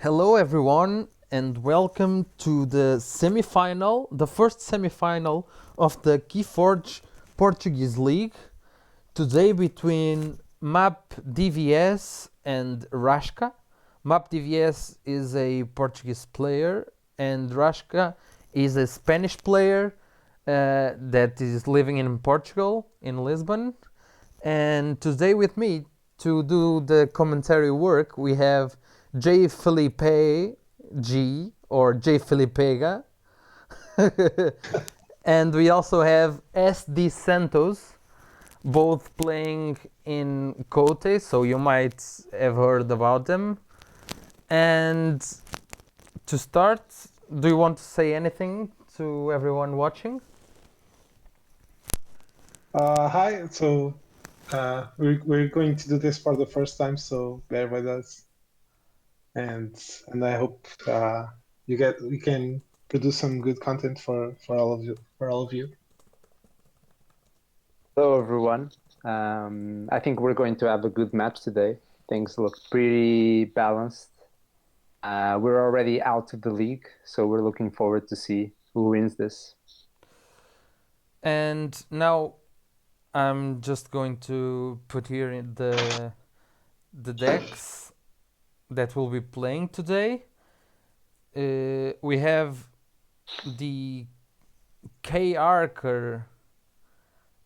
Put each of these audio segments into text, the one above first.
Hello, everyone, and welcome to the semifinal, the first semifinal of the Keyforge Portuguese League. Today, between MAPDVS and RASHKA. MAPDVS is a Portuguese player, and RASHKA is a Spanish player that is living in Portugal, in Lisbon. And today, with me to do the commentary work, we have jfilipeg or jfilipega, and we also have sdsantos, both playing in Cote, so you might have heard about them. And to start, do you want to say anything to everyone watching? Hi, we're going to do this for the first time, so bear with us, and I hope we can produce some good content for all of you. Hello, everyone. I think we're going to have a good match today. Things look pretty balanced. We're already out of the league, so we're looking forward to see who wins this. And now I'm just going to put here in the decks that we'll be playing today. We have the K Archer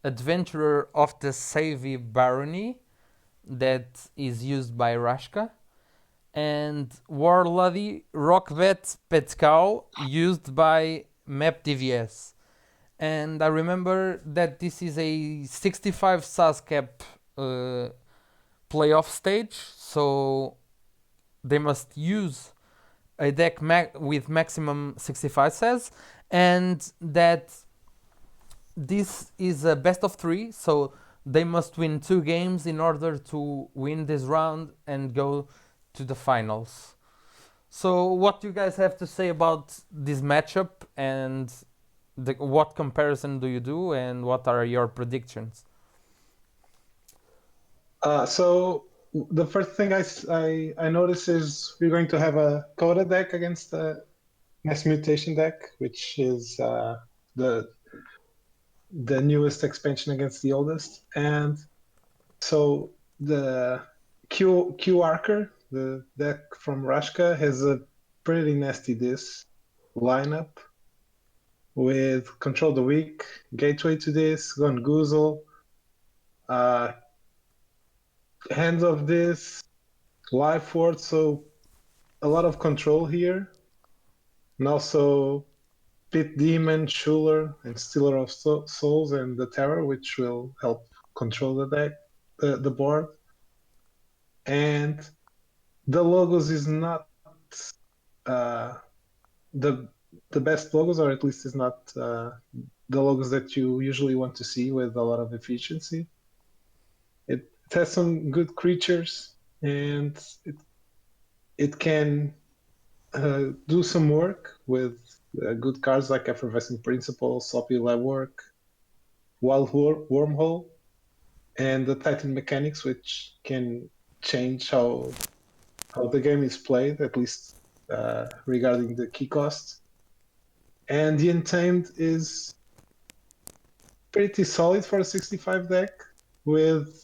Adventurer of the Savvy Barony that is used by RASHKA, and Warlady Rockvet Petcow used by MAPDVS. And I remember that this is a 65 SAS cap playoff stage, so they must use a deck with maximum 65 SAS, and that this is a best of 3, so they must win 2 games in order to win this round and go to the finals. So what do you guys have to say about this matchup, and what comparison do you do, and what are your predictions? So the first thing I notice is we're going to have a Coda deck against the Mass Mutation deck, which is the newest expansion against the oldest, and so the Q Archer, the deck from RASHKA, has a pretty nasty this lineup with Control the Weak, Gateway to this, Gone Goozle, Hands of this, Life Ward, so a lot of control here. And also Pit Demon, Schuler, and Stealer of Souls, and the Terror, which will help control the deck, the board. And the logos is not the best logos, or at least is not the logos that you usually want to see with a lot of efficiency. It has some good creatures, and it can do some work with good cards like Effervescent Principle, Sloppy Lab Work, Wild Wormhole, and the Titan Mechanics, which can change how the game is played, at least regarding the key cost. And the Untamed is pretty solid for a 65 deck with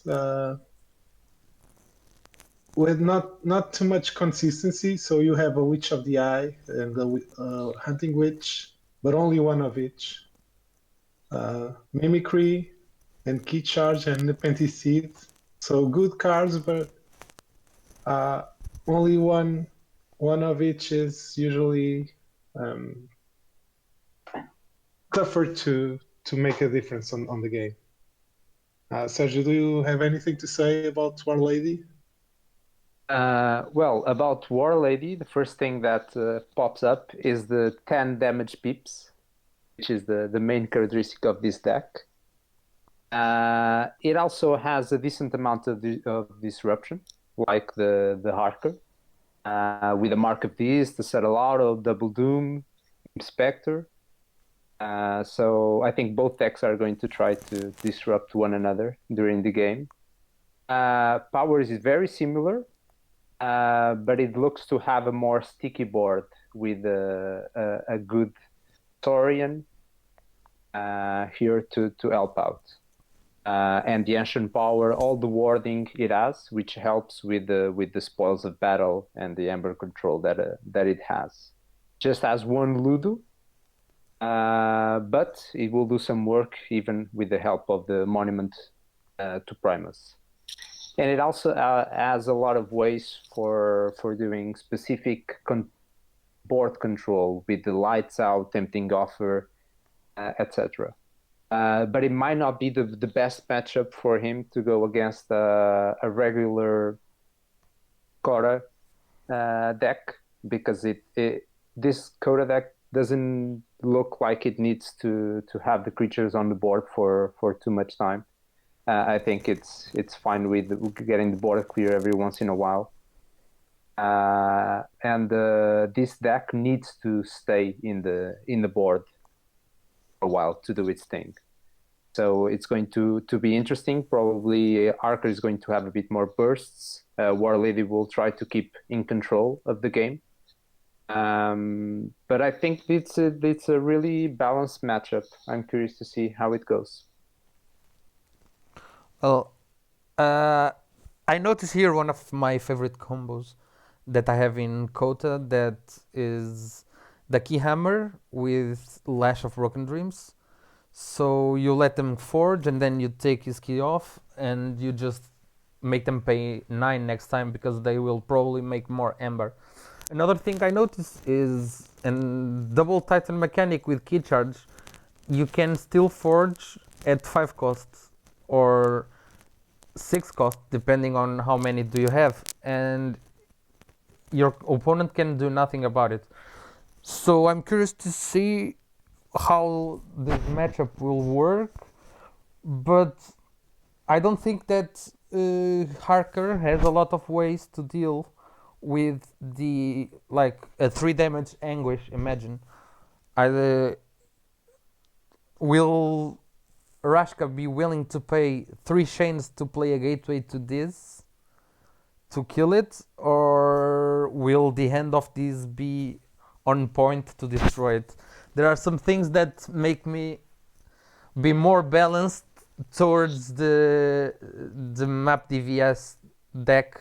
not too much consistency. So you have a Witch of the Eye and the Hunting Witch, but only one of each. Mimicry and Key Charge and Nepenthe Seed. So good cards, but only one of each is usually tougher to make a difference on the game. Sergio, do you have anything to say about War Lady? Well, about War Lady, the first thing that pops up is the 10 damage pips, which is the main characteristic of this deck. It also has a decent amount of disruption, like the Harker, with a Mark of Beast, the Settle Auto, Double Doom, Spectre. So I think both decks are going to try to disrupt one another during the game. Powers is very similar. but it looks to have a more sticky board with a good Saurian here to help out. And the ancient power, all the warding it has, which helps with the spoils of battle and the ember control that it has. Just has one Ludo, but it will do some work even with the help of the monument to Primus. And it also has a lot of ways for doing specific board control with the lights out, tempting offer, etc. But it might not be the best matchup for him to go against a regular Kora deck, because this Kora deck doesn't look like it needs to have the creatures on the board for too much time. I think it's fine with getting the board clear every once in a while. And this deck needs to stay in the board for a while to do its thing. So it's going to be interesting. Probably Archer is going to have a bit more bursts. War Lady will try to keep in control of the game. But I think it's a really balanced matchup. I'm curious to see how it goes. Well, I notice here one of my favorite combos that I have in Kota, that is the Key Hammer with Lash of Broken Dreams. So you let them forge and then you take his key off and you just make them pay 9 next time, because they will probably make more Ember. Another thing I noticed is, in double Titan mechanic with key charge, you can still forge at 5 costs or 6 costs, depending on how many do you have, and your opponent can do nothing about it. So I'm curious to see how this matchup will work, but I don't think that Harker has a lot of ways to deal with the, like, a 3 damage Anguish. Imagine, will RASHKA be willing to pay 3 chains to play a gateway to this to kill it, or will the hand of this be on point to destroy it? There are some things that make me be more balanced towards the MAPDVS deck,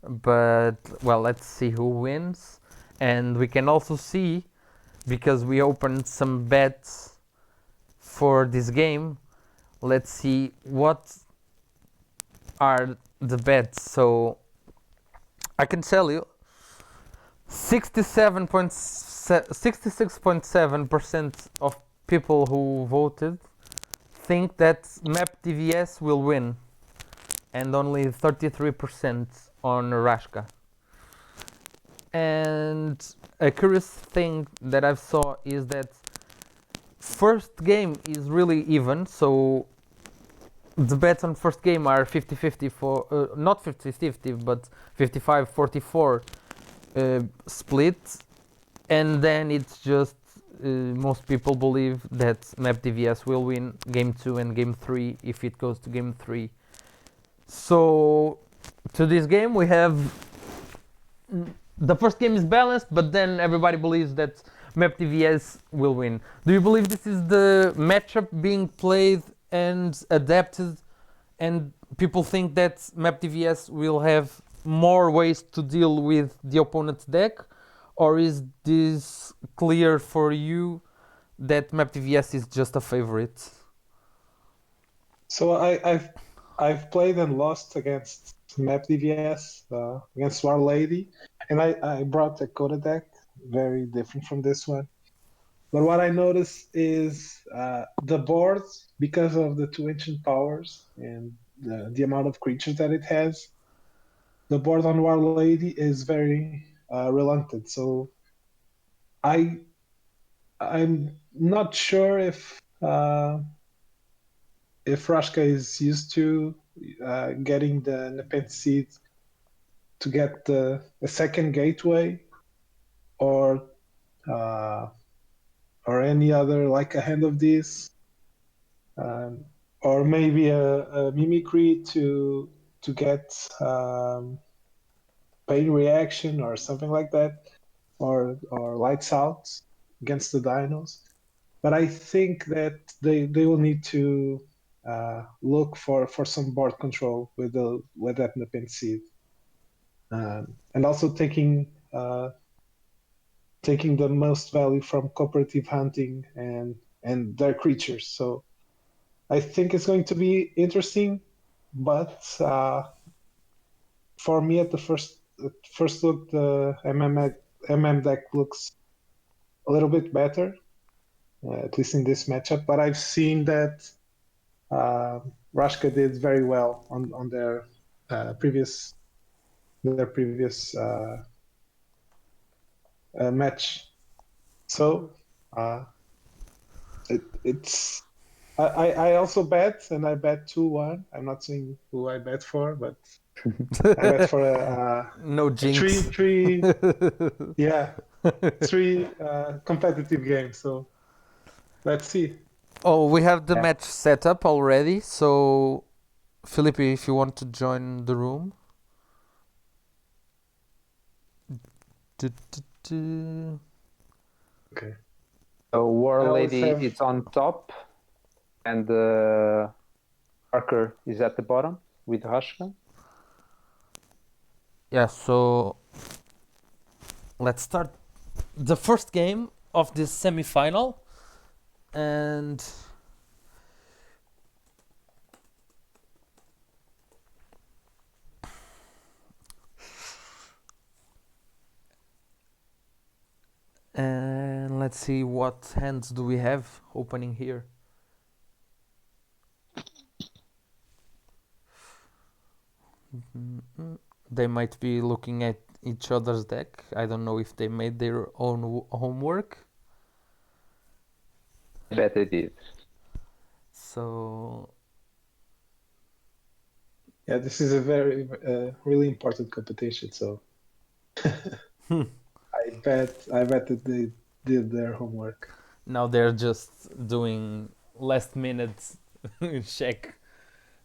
but well, let's see who wins. And we can also see, because we opened some bets for this game, let's see what are the bets. So I can tell you 66.7% of people who voted think that MAPDVS will win, and only 33% on RASHKA. And a curious thing that I saw is that first game is really even, so the bets on first game are 50-50 for, not 50-50, but 55-44 split, and then it's just most people believe that MAPDVS will win game 2 and game 3 if it goes to game 3. So to this game we have, the first game is balanced, but then everybody believes that MAPDVS will win. Do you believe this is the matchup being played and adapted, and people think that MAPDVS will have more ways to deal with the opponent's deck, or is this clear for you that MAPDVS is just a favorite? So I've played and lost against MAPDVS, against War Lady, and I brought a Coda deck, very different from this one. But what I noticed is the board, because of the 2 ancient powers and the amount of creatures that it has, the board on War Lady is very reluctant. So I'm not sure if RASHKA is used to getting the Nepenthe Seed to get a second gateway, or any other, like a hand of this, or maybe a mimicry to get pain reaction or something like that, or lights out against the dinos. But I think that they will need to look for some board control with that Napin seed, and also taking the most value from cooperative hunting and their creatures. So I think it's going to be interesting, but for me at the first look, the MM deck looks a little bit better, at least in this matchup. But I've seen that RASHKA did very well on their previous match. So it's I also bet, and I bet 2-1. I'm not saying who I bet for, but I bet for No jinx. three competitive games. So let's see. Oh, we have the Yeah. match set up already. So, Felipe, if you want to join the room. Okay. So War I always Lady have- is on top, and the Parker is at the bottom with RASHKA. Yeah, so let's start the first game of this semi-final, and let's see what hands do we have opening here. They might be looking at each other's deck. I don't know if they made their own homework. I bet they did. So Yeah, this is a very really important competition. So I bet that they did their homework. now they're just doing last minute check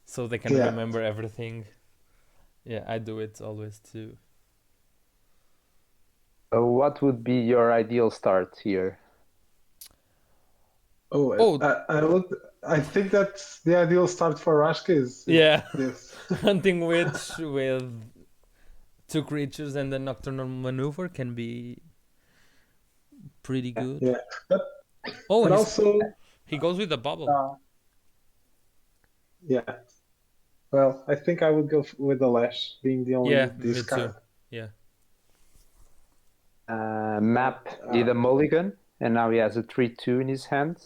so they can Yeah. remember everything. Yeah, I do it always too. So what would be your ideal start here? Oh. I looked. I think that the ideal start for RASHKA is Yeah. this. Hunting Witch with 2 creatures and a Nocturnal Maneuver can be pretty good. Yeah, but Oh, also he goes with the bubble. yeah. Well, I think I would go with the Lash being the only Yeah, me discard. too. Yeah. Map did a mulligan, and now he has a 3/2 in his hand.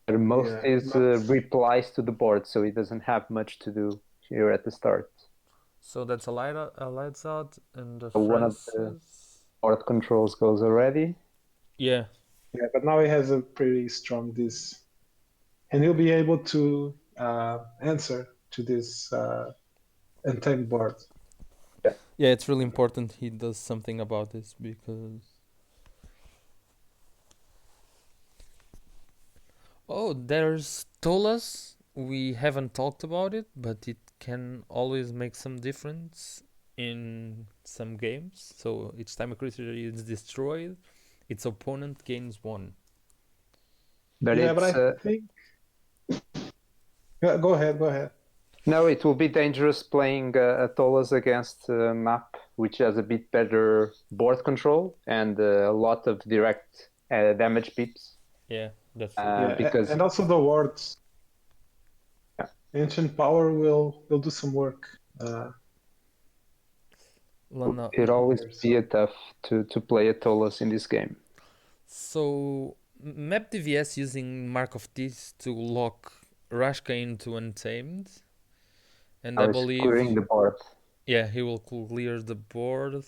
But most Yeah, is but- replies to the board, so he doesn't have much to do here at the start. So that's a lights out, and the One of the- Francis. Board controls goes already. Yeah. Yeah, but now he has a pretty strong this, and he'll be able to answer to this untamed board. Yeah, it's really important he does something about this because. Oh, there's Tolas. We haven't talked about it, but it can always make some difference in some games. So each time a creature is destroyed, its opponent gains 1. But yeah, but it's I think. Yeah, go ahead. no, it will be dangerous playing Atolas against Map, which has a bit better board control and a lot of direct damage pips. Yeah, that's Yeah, because and also the wards. Yeah. Ancient Power will do some work. it always be tough to play Atolas in this game. So MAPDVS using Mark of Thieves to lock RASHKA into Untamed, and Now I he's believe clearing the board. yeah, he will clear the board.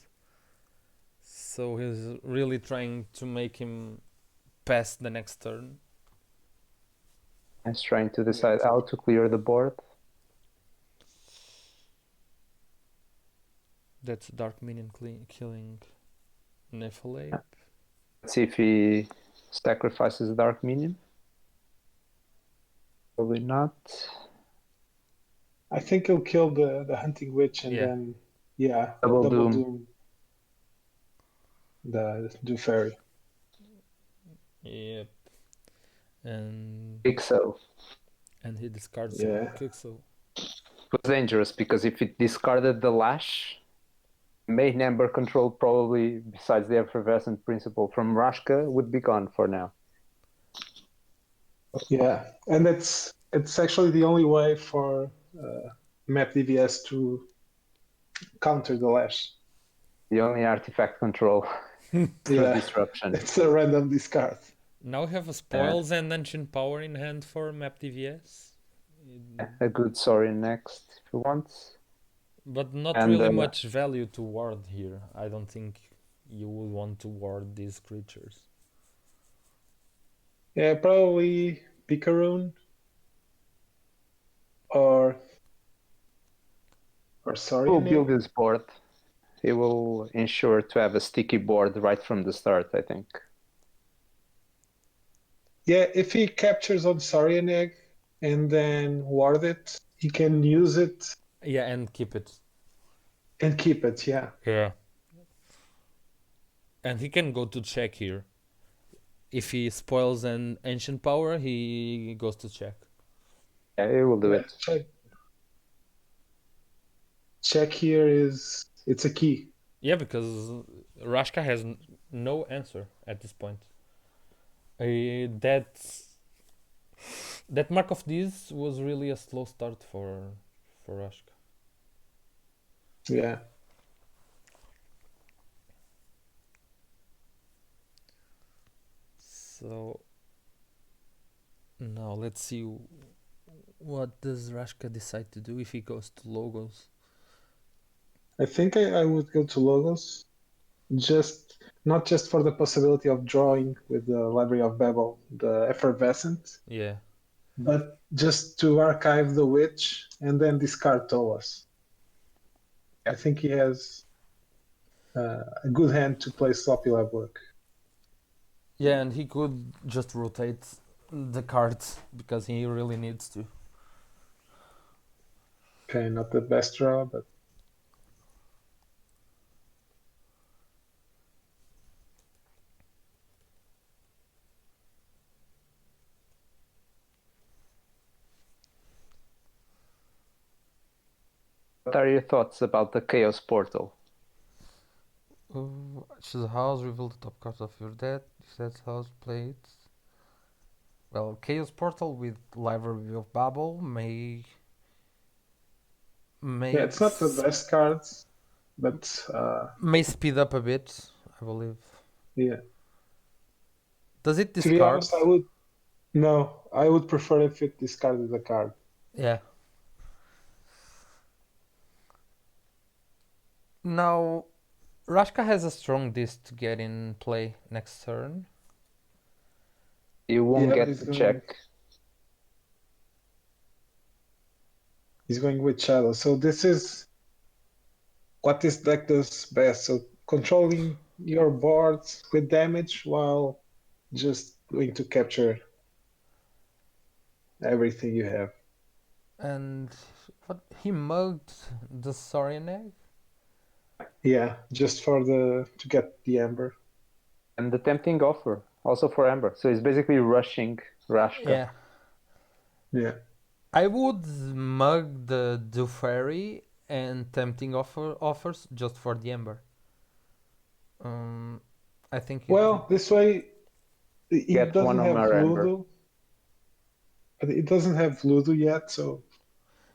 So he's really trying to make him pass the next turn. He's trying to decide how to clear the board. That's Dark Minion killing Nephalape. Let's see if he sacrifices Dark Minion. Probably not. I think he'll kill the Hunting Witch and Yeah. then Double Doom. the do fairy. Yep. And Pixel. he discards Yeah. a Kixel. It was dangerous because if it discarded the lash, main Ember control probably, besides the effervescent principle from RASHKA, would be gone for now. Yeah, and it's actually the only way for MAPDVS to counter the lash. The only artifact control through Yeah, disruption. it's a random discard. Now we have a spoils and ancient power in hand for MAPDVS. A good Saurian next if you want. But not And, really much value to ward here. I don't think you would want to ward these creatures. Yeah, probably Picaroon or sorry. He will build his board. He will ensure to have a sticky board right from the start, I think. Yeah, if he captures on Saurian Egg and then ward it, he can use it Yeah, and keep it. and keep it. Yeah. Yeah. And he can go to check here. If he spoils an ancient power, he goes to check. Yeah, he will do it. Check here it's a key. Yeah, because RASHKA has no answer at this point. That mark of this was really a slow start for RASHKA. Yeah. So now let's see what does RASHKA decide to do if he goes to logos. I think I would go to logos, not just for the possibility of drawing with the Library of Babel, the effervescent, Yeah. but just to archive the witch and then discard Tolas. I think he has a good hand to play sloppy lab work. Yeah, and he could just rotate the cards because he really needs to. Okay, not the best draw, but What are your thoughts about the Chaos Portal? Choose a house, reveal the top cards of your deck. If that house, play it. Well, Chaos Portal with Library of Babel may yeah, it's not the best cards, but may speed up a bit, I believe. yeah. Does it To be discard? honest, I would prefer if it discarded the card. Yeah. Now, RASHKA has a strong disc to get in play next turn. You won't Yeah, get he's to going- check. He's going with Shadow. So this is what this deck does best. So controlling your boards with damage while just going to capture everything you have. And what he mugged the Saurian Egg? Yeah, just for to get the Ember. And the tempting offer, also for Ember. So he's basically rushing RASHKA. Yeah. Yeah. I would mug the Dufairy and tempting offers just for the Ember. I think. Well, this way it Get doesn't one on have our Ember. Ludo. But it doesn't have Ludo yet, so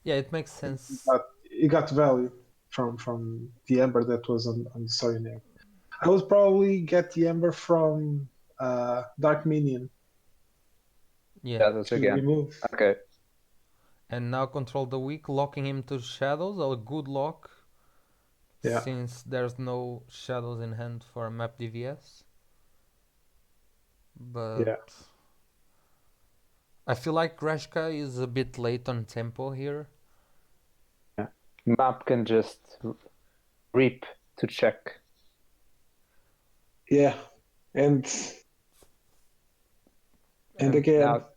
Yeah, it makes sense. it got value from the Ember that was on the Saurian Egg. I would probably get the Ember from Dark Minion Yeah. Shadows to again. remove. Okay. And now control the weak, locking him to shadows. A good lock. Yeah. Since there's no shadows in hand for MAPDVS. But Yeah. I feel like RASHKA is a bit late on tempo here. Map can just reap to check. Yeah, and again, now-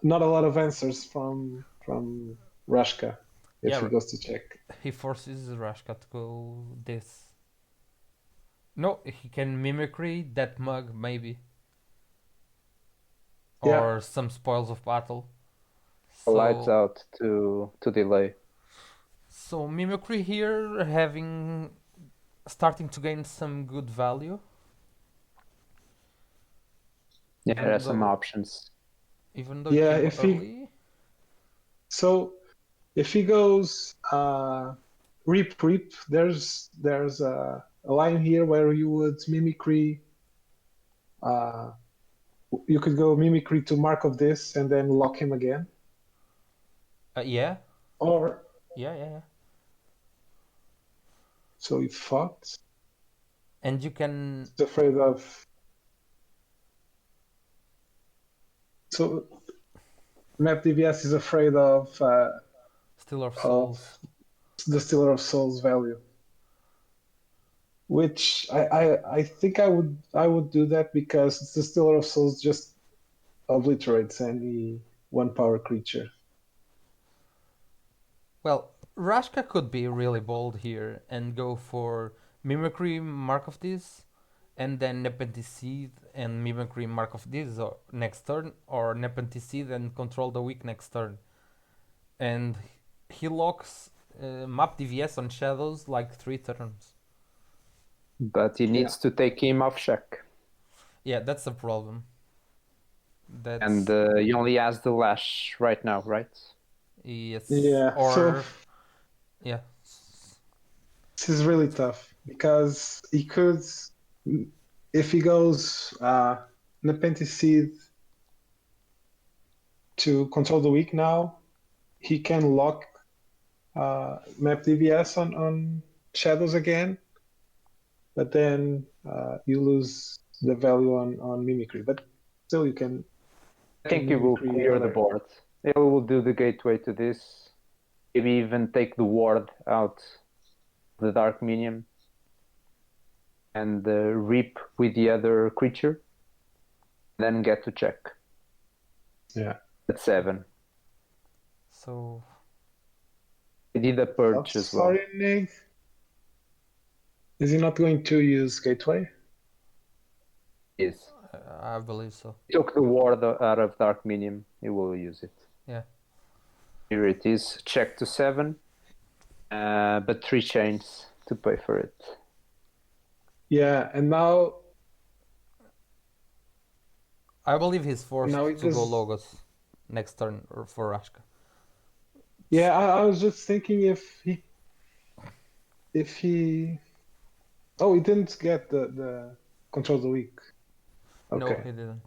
not a lot of answers from RASHKA if Yeah, he goes to check. He forces RASHKA to go this. No, he can mimicry that mug maybe, Yeah, or some spoils of battle. Lights So out to delay. so mimicry here having starting to gain some good value, Yeah, there are even some though options. it yeah. came If he early. so if he goes Reap Reap, there's a line here where you would mimicry. Uh, you could go mimicry to Mark of this and then lock him again, Yeah, or yeah. so he fought. And you can He's afraid of. So MAPDVS is afraid Steal of of Souls. the Stealer of Souls value, which I think I would do that because the Stealer of Souls just obliterates any one power creature. Well, Rashka could be really bold here and go for Mimicry Mark of this, and then Nepenticide and Mimicry Mark of this next turn, or Nepenticide and Control the Weak next turn. And he locks MAPDVS on Shadows like 3 turns. But he needs to take him off check. Yeah, that's the problem. And That's he only has the lash right now, right? yes, Yeah, so or yeah, this is really tough because he could, if he goes Nepenticide to control the weak now, he can lock MAPDVS on shadows again, but then you lose the value on mimicry. But still, you can I think he will mimicry clear the other. board. He will do the gateway to this. Maybe even take the ward out the dark minion and reap with the other creature. Then get to check Yeah. at 7. so He did a purge as well. Sorry, Nick. Is he not going to use gateway? Yes. I believe so. Took the ward out of dark minion. He will use it. Yeah. Here it is. Check to 7. But 3 chains to pay for it. Yeah, and now I believe he's forced now he to go does. Logos next turn or for Rashka. Yeah, I was just thinking if he oh, he didn't get the control the weak. No, Okay. he didn't.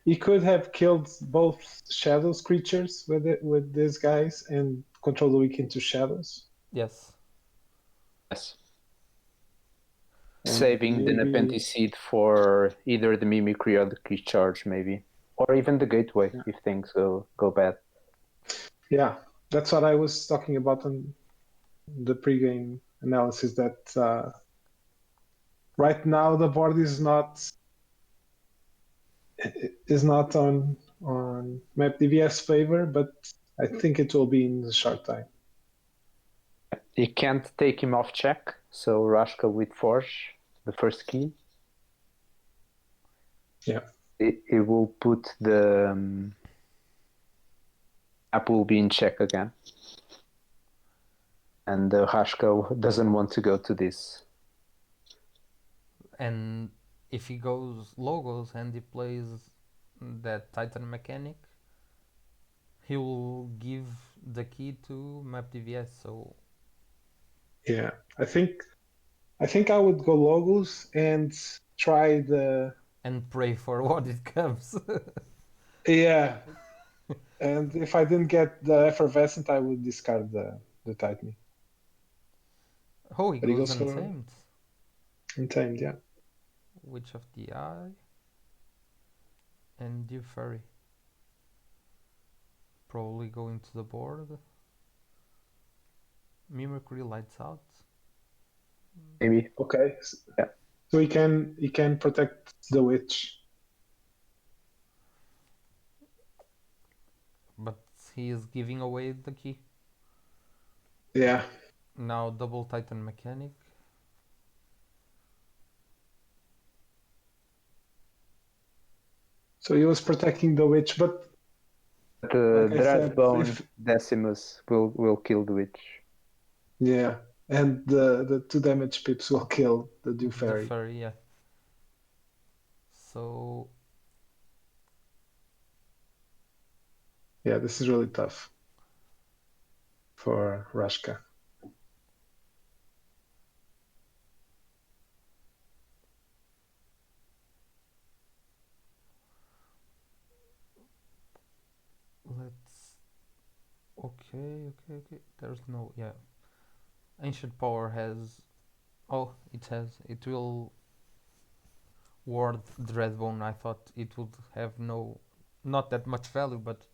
He could have killed both shadows creatures with these guys and control the weak into shadows. Yes. Yes. And Saving the maybe Nepenticide for either the Mimicry or the Key Charge, maybe. Or even the Gateway, yeah. if things go bad. Yeah, that's what I was talking about on the pregame analysis that right now the board is not on MapDVS favor, but I think it will be in a short time. You can't take him off check, so RASHKA with Forge, the first key. Yeah. It will put the app will be in check again. And RASHKA doesn't want to go to this. And if he goes Logos and he plays that Titan mechanic, he will give the key to MapDVS. So Yeah, I think I would go Logos and try the and pray for what it comes. yeah. And if I didn't get the effervescent, I would discard the Titan. Oh, he But he goes goes for Untamed. Untamed, yeah. Witch of the Eye and Dew Fairy. Probably going to the board. Mimicry lights out. Maybe. Okay. Yeah. So he can protect the witch. But he is giving away the key. Yeah. Now double Titan mechanic. So he was protecting the witch, but The like I said, Dreadbone Decimus will kill the witch. yeah, and the 2 damage pips will kill the Dew The Fairy. fairy, yeah. So Yeah, this is really tough for RASHKA. let's. Okay. There's no, yeah. Ancient power has. Oh, it has. It will ward Dreadbone. I thought it would have not that much value, but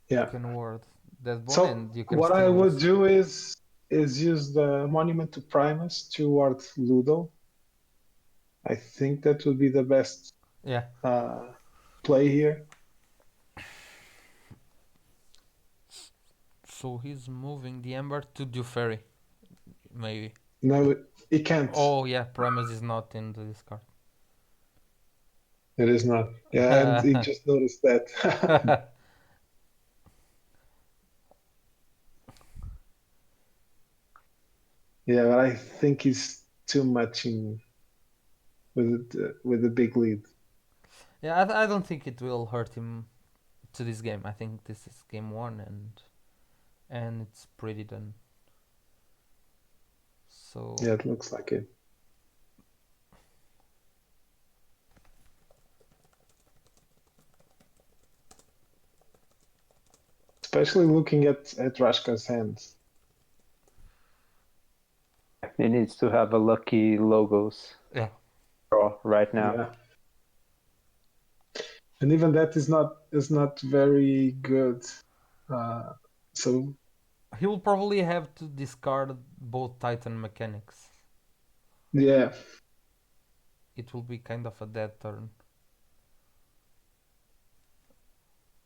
Yeah. can ward Dreadbone, So and you can what I still would use. do is use the Monument to Primus toward Ludo. I think that would be the best Yeah. play here. So he's moving the Ember to do Fairy, maybe. No, it can't. Oh yeah, Primus is not in the discard. It is not. Yeah, and he just noticed that. Yeah, but I think he's too much in with the big lead. Yeah, I don't think it will hurt him to this game. I think this is game one, and it's pretty done. So Yeah, it looks like it. Especially looking at RASHKA's hands. He needs to have a lucky logos yeah, draw right now. Yeah. And even that is not very good. So he will probably have to discard both Titan mechanics. yeah, It will be kind of a dead turn.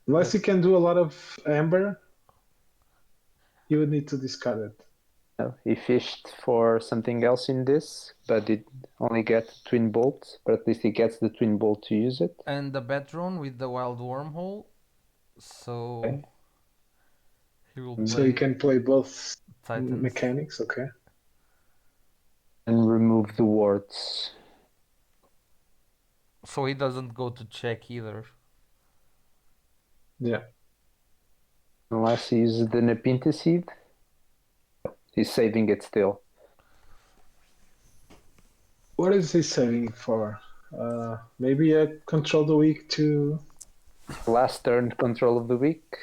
unless you can do a lot of Amber, you would need to discard it. He fished for something else in this, but it only gets twin bolts. But at least he gets the twin bolt to use it. And the Batrone with the Wild Wormhole. So Okay. he will play So you can play both Titans. mechanics, okay? And remove the wards. So he doesn't go to check either. Yeah. Unless he uses the Nepenthe Seed. He's saving it still. What is he saving for? Maybe a control the weak to. Last turn control of the week.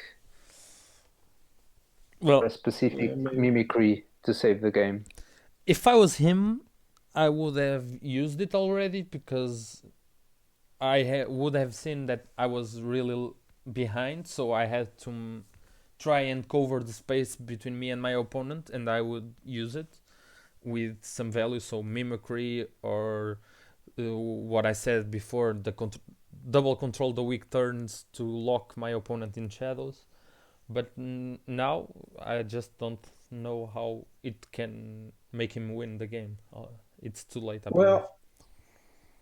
Well, a specific Yeah, maybe. mimicry to save the game. if I was him, I would have used it already because I would have seen that I was really behind, so I had to try and cover the space between me and my opponent, and I would use it with some value, so mimicry or what I said before, the double control the weak turns to lock my opponent in shadows. But now I just don't know how it can make him win the game. It's too late, I believe. Well,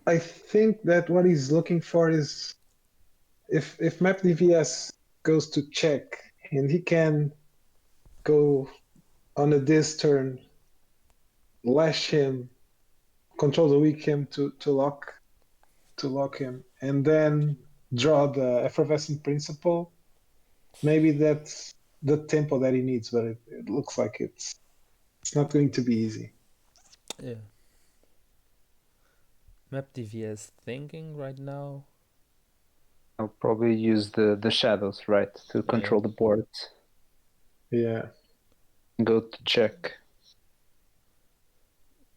I think that what he's looking for is if MAPDVS goes to check and he can go on a this turn, lash him, control the weak him to lock him, and then draw the effervescent principle. Maybe that's the tempo that he needs, but it looks like it's not going to be easy. Yeah. MAPDVS thinking right now. I'll probably use the shadows, right, to control the board. Yeah. Go to check.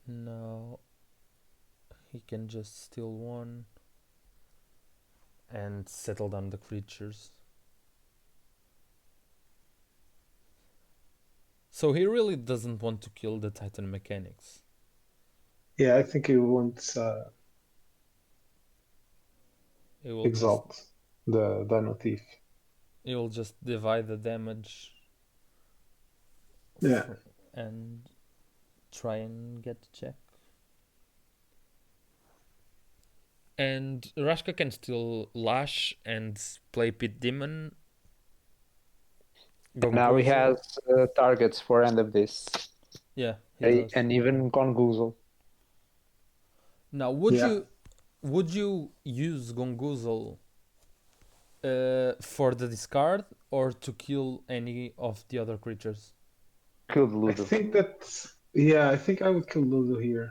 No. He can just steal one and settle down the creatures. So he really doesn't want to kill the Titan mechanics. Yeah, I think he wants He will exalt the Dino Thief. He will just divide the damage. Yeah. And try and get the check. And RASHKA can still lash and play Pit Demon. Now he has targets for end of this. Yeah, he does. And even Gonguzel. Now, would Yeah. you use Gonguzel for the discard or to kill any of the other creatures? Kill the I Ludo. think that, yeah, I think I would kill Ludo here.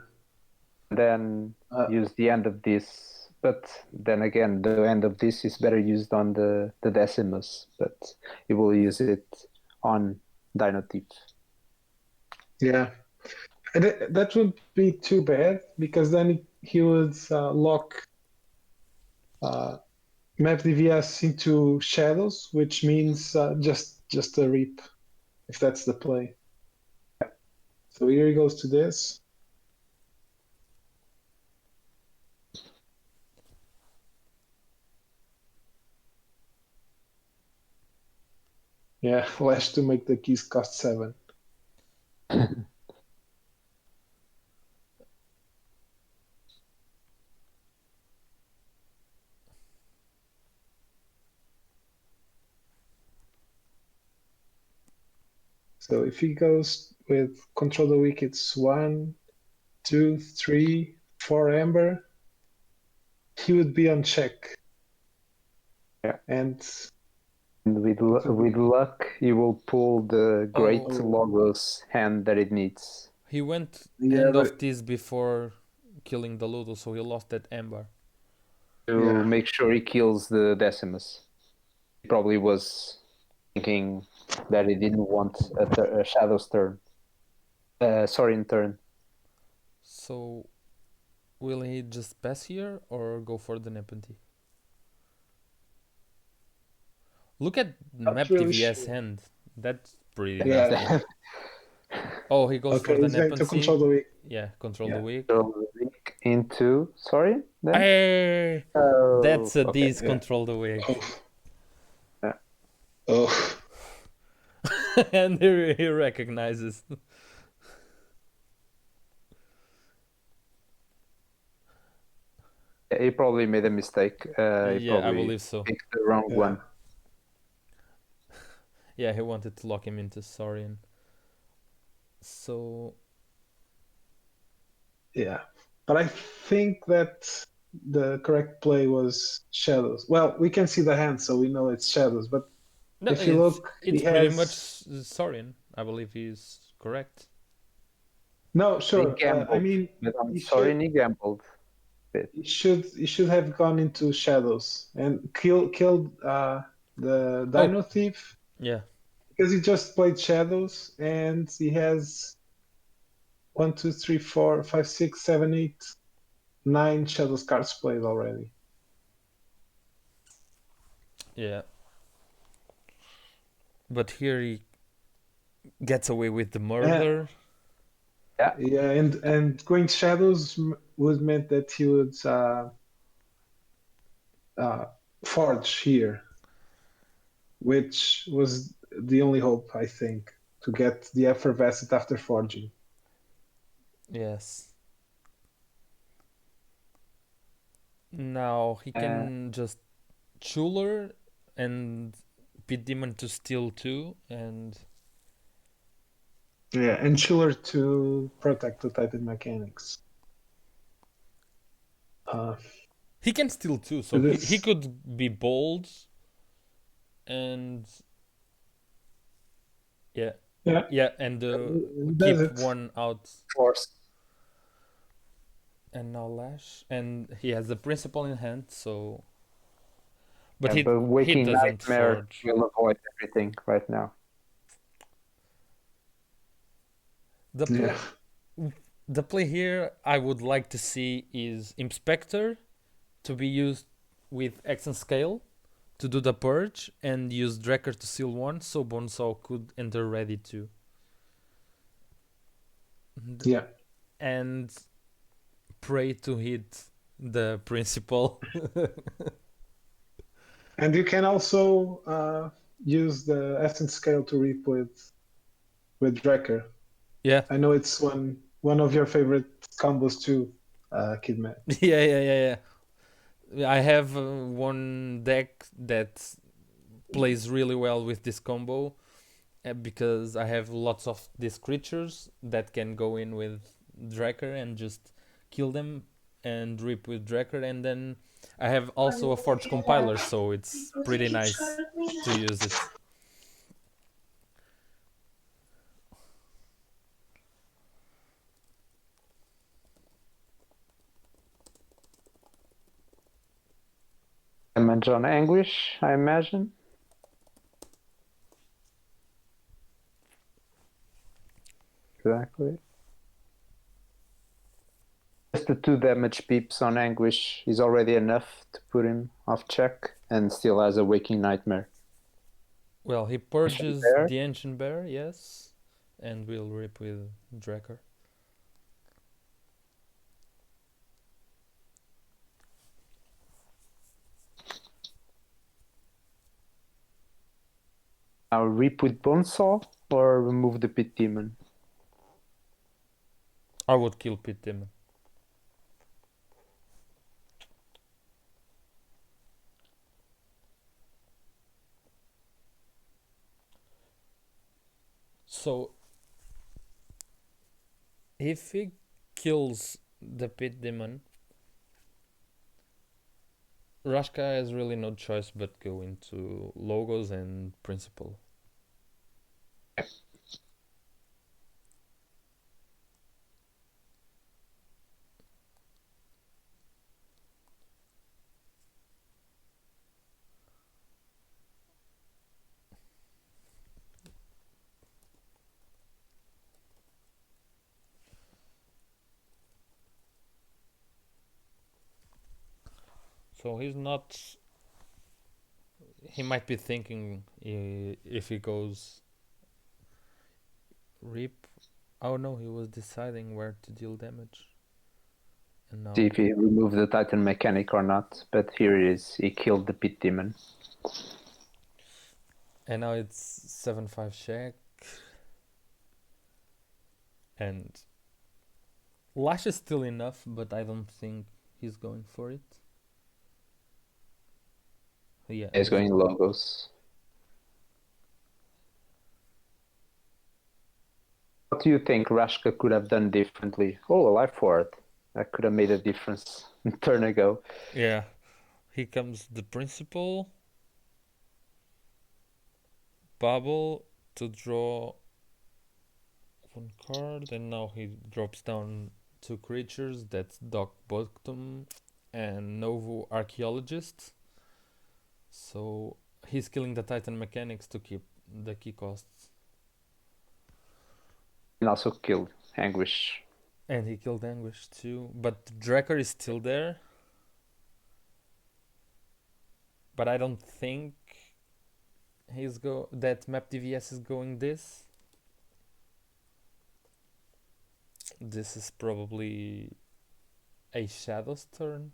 Then use the end of this. But then again, the end of this is better used on the Decimus, but you will use it on Dino Thief. Yeah. And that wouldn't be too bad, because then he would lock MAPDVS into shadows, which means just a reap, if that's the play. So here he goes to this. Yeah, Lash to make the keys cost 7. So if he goes with Control the Weak, it's 1, 2, 3, 4 Amber. He would be on check. Yeah. And with luck, you will pull the great Oh. Logos hand that it needs. He went Yeah, end of but- this before killing the Ludo, so he lost that Ember. To Yeah. make sure he kills the Decimus. He probably was thinking that he didn't want a Shadow's turn. Sorin turn. So, will he just pass here or go for the Nepenthe? Look at Not really MAPDVS sure. hand. That's pretty Yeah. nasty. Oh, he goes Okay, for the he's going to Nepenthe. Control the Weak. Yeah, control Yeah. the weak. So the weak into Sorin then? Hey, Oh, that's a okay. D's control the weak. Oh. Yeah. Oh. And he recognizes. He probably made a mistake. He Yeah, I probably believe so. picked the wrong Yeah. one. Yeah, he wanted to lock him into Saurian. So, Yeah. But I think that the correct play was Shadows. Well, we can see the hand, so we know it's Shadows. But no, if you look, it's he pretty has... much Saurian. I believe he's correct. No, sure. He gambled. I mean, But I'm he sorry, he gambled. he should have gone into Shadows and killed the Dino Thief, Yeah. because he just played Shadows and he has 1, 2, 3, 4, 5, 6, 7, 8, 9 Shadows cards played already. Yeah. But here he gets away with the murder. Yeah, and going Shadows would meant that he would forge here, which was the only hope, I think, to get the effervescent after forging. Yes. Now he can just Chuler and Pit Demon to steal 2 and Yeah, and Schuler to protect the Titan mechanics. he can steal 2, so he could be bold and yeah, and keep one out. Force. And now Lash, and he has the principal in hand, so. But But Waking he doesn't Nightmare forge. will avoid everything right now. The play here I would like to see is Inspector to be used with Accent Scale to do the purge and use Drekker to seal 1 so Bonesaw could enter ready too. Yeah. And pray to hit the principal. And you can also use the Essence Scale to reap with Drekker. Yeah. I know it's one of your favorite combos too, Kidman. Yeah. I have one deck that plays really well with this combo because I have lots of these creatures that can go in with Drakkar and just kill them and rip with Drakkar, and then I have also a Forge compiler, so it's pretty nice to use it. Damage on Anguish, I imagine. Exactly. Just the 2 damage peeps on Anguish is already enough to put him off check, and still has a Waking Nightmare. Well, he purges Bear. the Ancient Bear, yes, and will rip with Drakkar. Now rip with Bonesaw or remove the Pit Demon? I would kill Pit Demon. So, if he kills the Pit Demon, RASHKA has really no choice but go into Logos and Principal. So he's not. He might be thinking if he goes Rip. Oh no, he was deciding where to deal damage. And now. See if he removed the Titan mechanic or not, but here it is. He killed the Pit Demon. And now it's 7-5 check. And Lash is still enough, but I don't think he's going for it. Yeah, He's going Logos. What do you think RASHKA could have done differently? Oh, a life ward. That could have made a difference a turn ago. Yeah. Here comes the Principal. Bubble to draw one card, and now he drops down 2 creatures. That's Doc Bottom and Novo Archaeologist. So he's killing the Titan mechanics to keep the key costs. And also killed Anguish. And he killed Anguish too. But Drakkar is still there. But I don't think that MAPDVS is going this. This is probably a Shadow's turn.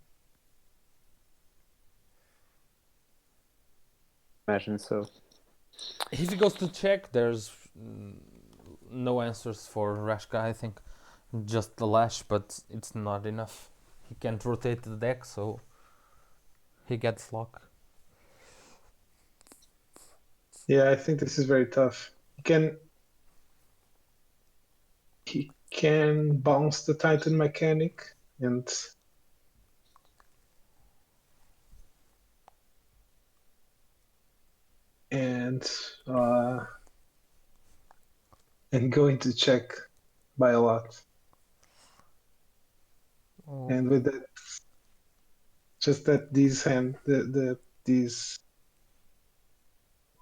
Imagine so. If he goes to check, there's no answers for RASHKA, I think. Just the Lash, but it's not enough. He can't rotate the deck, so he gets lock. Yeah, I think this is very tough. He can bounce the Titan mechanic and go into check by a lot. Oh. And with that, just that these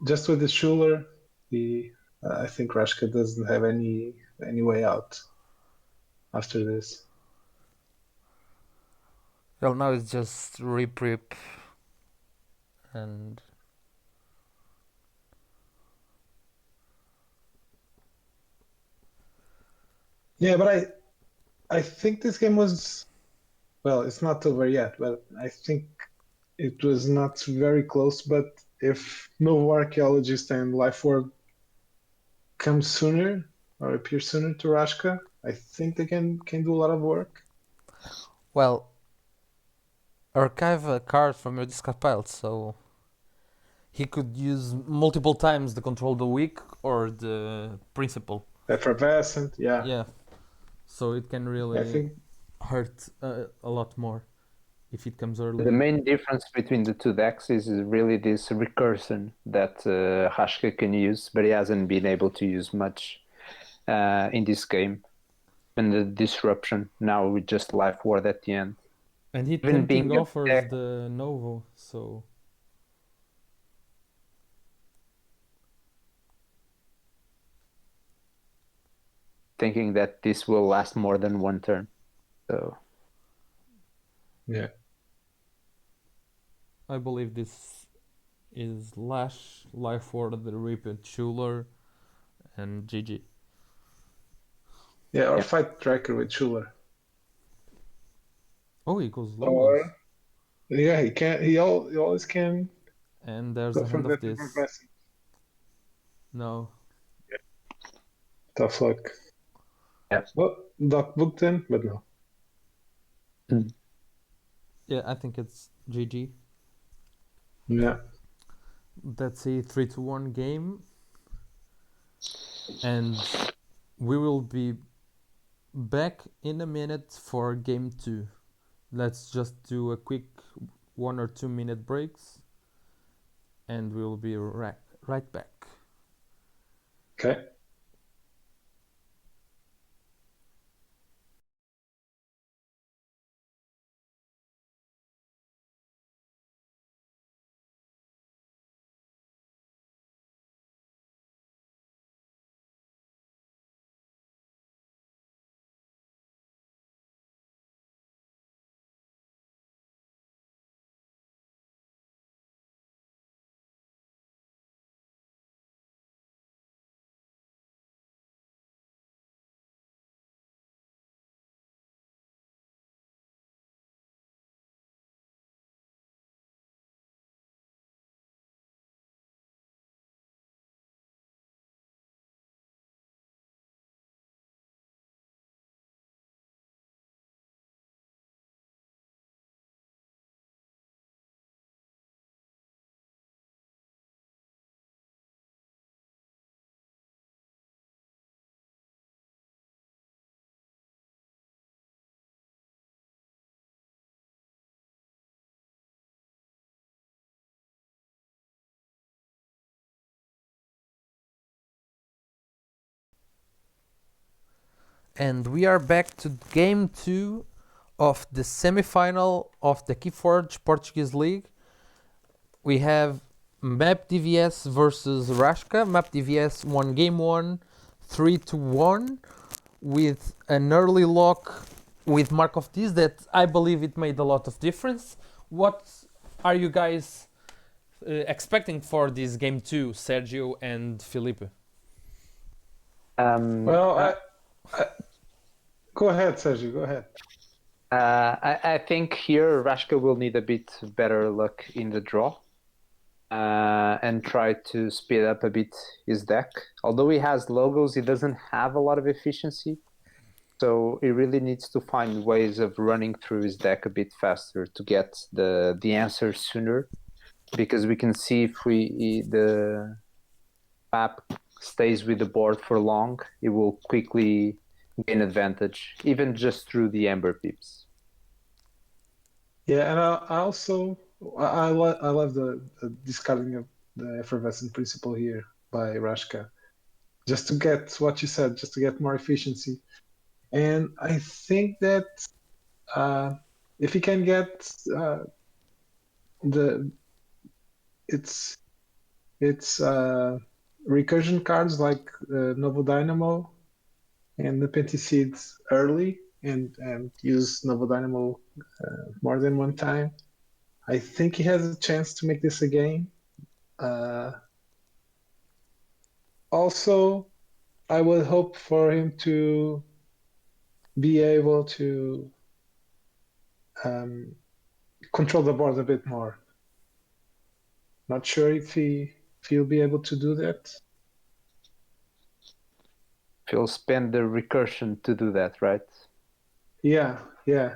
just with the Schuler, I think RASHKA doesn't have any way out after this. Well, now it's just rip and yeah, but I think this game was, well, it's not over yet, but I think it was not very close. But if Novo Archaeologist and Life World come sooner or appear sooner to RASHKA, I think they can do a lot of work. well, archive a card from your discard pile, so he could use multiple times the control the weak or the principal. Effervescent, yeah. Yeah, so it can I really think hurt a lot more if it comes early. The main difference between the two decks is really this recursion that RASHKA can use, but he hasn't been able to use much in this game. And the disruption now with just Life Ward at the end. And he Even being tempting a offers deck- the Novo, so Thinking that this will last more than one turn. So yeah. I believe this is Lash, Life Ward, the Repeat Schuler, and GG. Yeah, or Yeah. fight Tracker with Schuler. Oh, he goes logos. Or yeah, he can. He always can And there's go a for hand that of this. effervescent. No. Tough luck. Yeah. Well, Doc booked in, but no. Yeah, I think it's GG. Yeah. That's a 3-1 game. And we will be back in a minute for game 2. Let's just do a quick 1 or 2 minute breaks. And we'll be right back. Okay. And we are back to game 2 of the semi-final of the Keyforge Portuguese League. We have MAPDVS versus RASHKA. MAPDVS won game 1 3-1 with an early lock with Markov Ds that I believe it made a lot of difference. What are you guys expecting for this game 2, Sergio and Felipe? Well, go ahead, Sergio. Go ahead. I think here RASHKA will need a bit better luck in the draw and try to speed up a bit his deck. Although he has logos, he doesn't have a lot of efficiency. So he really needs to find ways of running through his deck a bit faster to get the answer sooner. Because we can see if the map stays with the board for long, it will quickly gain advantage, even just through the Ember pips. Yeah, and I also I love the discarding of the effervescent principle here by RASHKA, just to get what you said, just to get more efficiency. And I think that if he can get the its recursion cards like Novo Dynamo and the Pentiseeds early and use Novo Dynamo more than one time, I think he has a chance to make this a game. Also, I would hope for him to be able to control the board a bit more. Not sure if he'll be able to do that. He'll spend the recursion to do that, right? Yeah, yeah.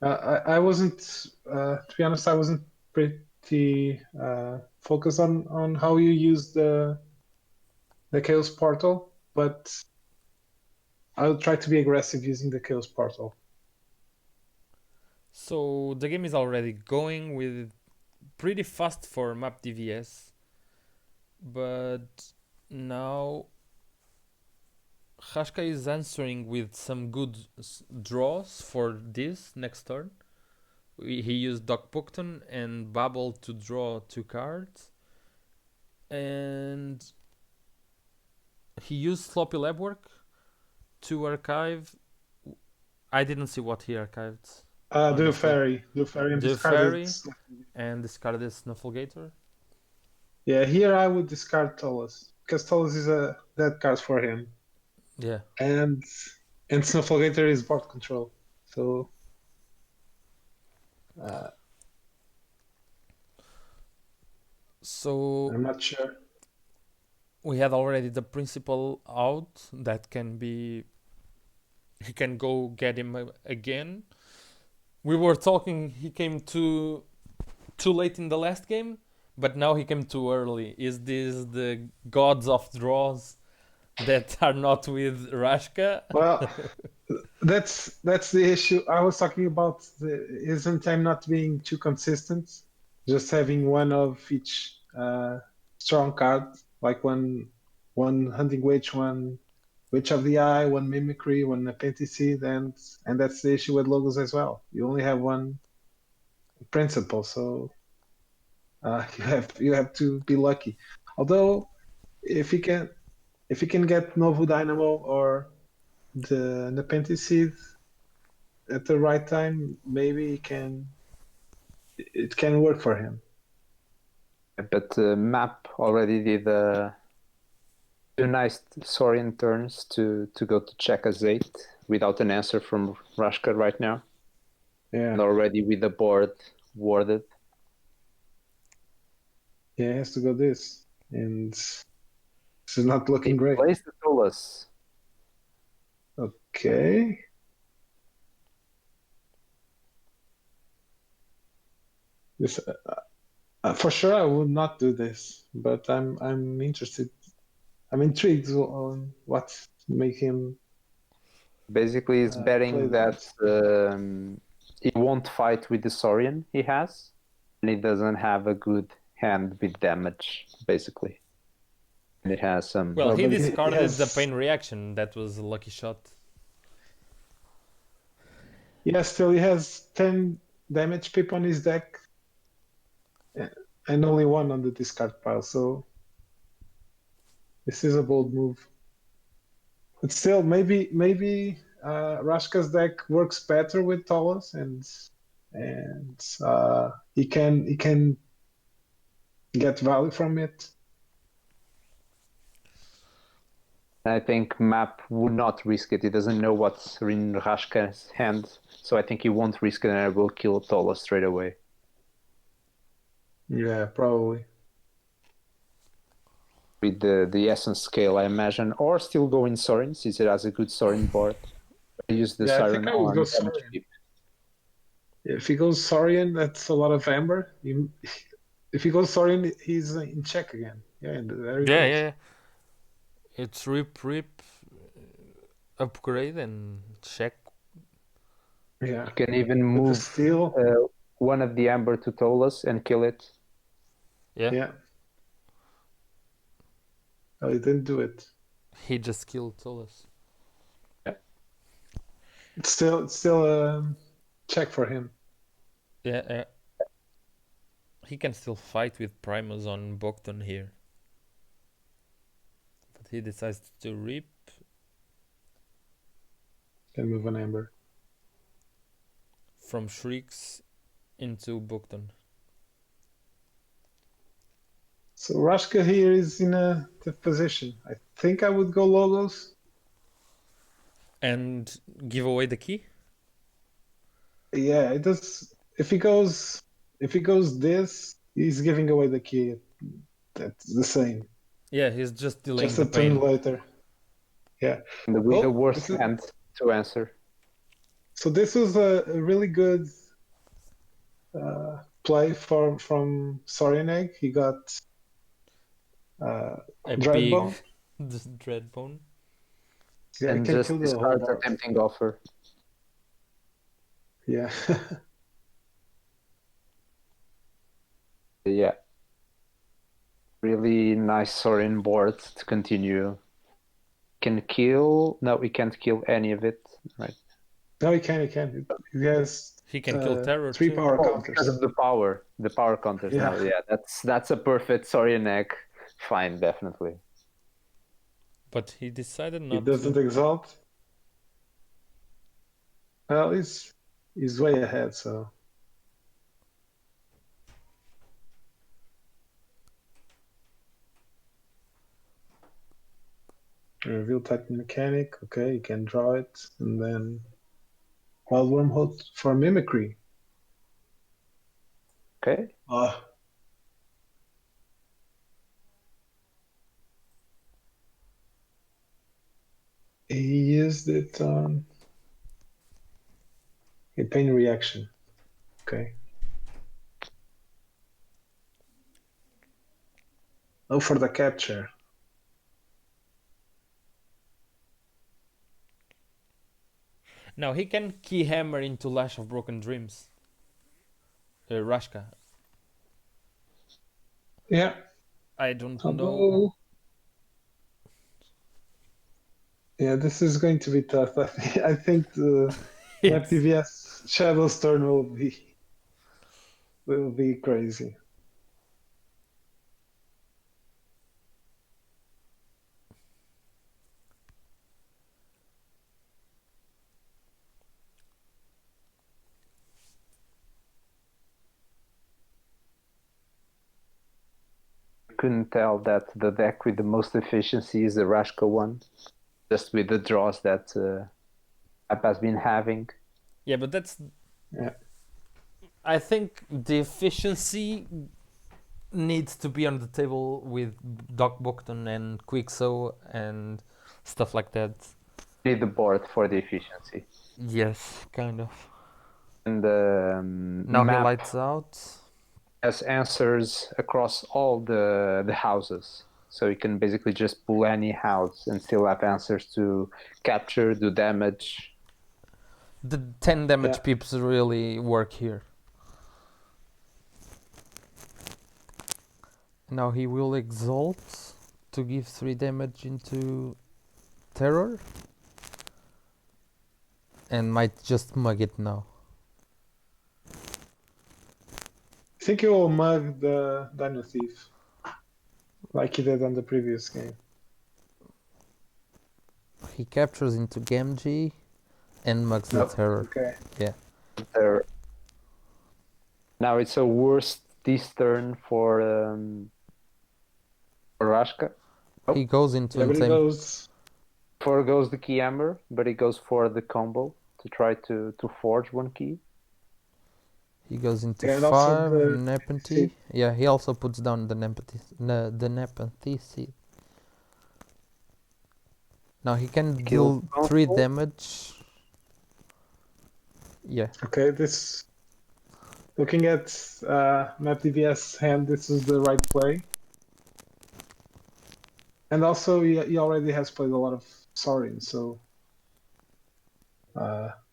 I wasn't, to be honest, I wasn't pretty focused on how you use the Chaos Portal, but I'll try to be aggressive using the Chaos Portal. So the game is already going with pretty fast for MAPDVS, but now RASHKA is answering with some good draws for this next turn. He used Doc Puckton and Babel to draw 2 cards, and he used Sloppy Labwork to archive. I didn't see what he archived. Do Fairy and Do discarded. Fairy and discarded Snufflegator. Yeah, here I would discard Tolus because Tolus is a dead card for him. Yeah. And Snufflegator is board control. So I'm not sure. We had already the principal out that can be. He can go get him again. We were talking. He came too late in the last game, but now he came too early. Is this the gods of draws that are not with RASHKA? Well, that's the issue. I was talking about isn't time not being too consistent, just having one of each strong card, like one hunting witch, one witch of the eye, one mimicry, one appenticid, and that's the issue with logos as well. You only have one principle, so you have to be lucky. Although if you can get Novo Dynamo or the appenticid at the right time, maybe it can work for him. But Map already did 2 nice Saurian turns to go to check as 8 without an answer from RASHKA right now. Yeah. And already with the board warded. Yeah, it has to go this. And this is not looking great. Plays the Tolus. Okay. This for sure I would not do this, but I'm interested. I'm intrigued on what make him. Basically, he's betting that he won't fight with the Saurian he has, and he doesn't have a good hand with damage, basically. And it has some. Well, he discarded the pain reaction. That was a lucky shot. Yeah, still he has 10 damage pip on his deck, and only 1 on the discard pile. So this is a bold move. But still, maybe RASHKA's deck works better with Tolus, and he can get value from it. I think Map would not risk it. He doesn't know what's in RASHKA's hand, so I think he won't risk it and I will kill Tolus straight away. Yeah, probably. With the essence scale, I imagine, or still go in Saurian, since it has a good Saurian board. I use the Siren on damage keep. If he goes Saurian, that's a lot of Amber. If he goes Saurian, he's in check again. Yeah, very close. Yeah. It's rip, upgrade and check. Yeah. You can even move one of the Amber to Tolus and kill it. Yeah. Oh, he didn't do it. He just killed Tolus. Yeah. It's still a check for him. Yeah. He can still fight with Primus on Bogton here. But he decides to rip. Can move an Amber. From Shrieks into Bogton. So RASHKA here is in a tough position. I think I would go Logos. And give away the key? Yeah, it does. If he goes this, he's giving away the key. That's the same. Yeah, he's just delaying just the a pain. turn later. Yeah. With the worst hand to answer. So this was a really good play from Sorianeg. He got A Dreadbone. big Dreadbone. Yeah, he And can just kill the whole discard a board. tempting offer. Yeah. Yeah. Really nice Sorin board to continue. Can kill. No, we can't kill any of it. Right. No, he can. He can. He has He can kill terror 3 too. power Oh, counters. because of the power counters now. Yeah. Yeah, that's a perfect Sorin egg. Fine, definitely. But he decided He not doesn't to. exalt. Well, he's way ahead. So reveal Titan Mechanic. Okay, you can draw it, and then Wild Wormhole for Mimicry. Okay. He used it on a pain reaction. Okay. Oh, for the capture. Now he can key hammer into Lash of Broken Dreams. RASHKA. Yeah. I don't know. Although, yeah, this is going to be tough. I think the It's- MAPDVS Shadow's turn will be crazy. Couldn't tell that the deck with the most efficiency is the RASHKA one, just with the draws that app has been having. Yeah, but that's. Yeah. I think the efficiency needs to be on the table with Doc Bocton and Quixo and stuff like that. Need the board for the efficiency. Yes, kind of. And Now he map lights out. has answers across all the houses. So you can basically just pull any house and still have answers to capture, do damage. The 10 damage Yeah. pips really work here. Now he will exalt to give 3 damage into terror. And might just mug it now. I think he will mug the Dino Thief like he did on the previous game. He captures into Gamgee and mugs the Nope. terror. Okay. Yeah. There. Now it's a worst this turn for RASHKA. Oh. He goes into Yeah, but he Insane. goes. Forgoes the key hammer, but he goes for the combo to try to forge one key. He goes into Yeah, and also 5, the Nepenthe. Yeah, he also puts down the Nepenthe seed. Now he can Kill deal 3 console. damage. Yeah. Okay, this. Looking at MAPDVS hand, this is the right play. And also, he already has played a lot of Sorin, so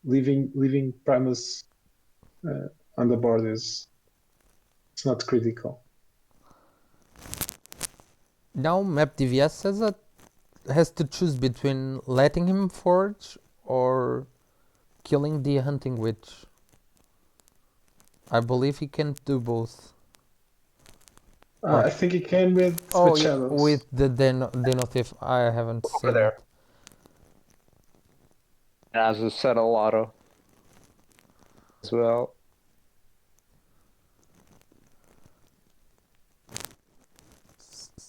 leaving Primus on the board it's not critical. Now MapDVS has to choose between letting him forge or killing the Hunting Witch. I believe he can do both. I think he can with Oh, yeah, Shadows. with the Denothief. I haven't seen there. it. As a settle auto as well.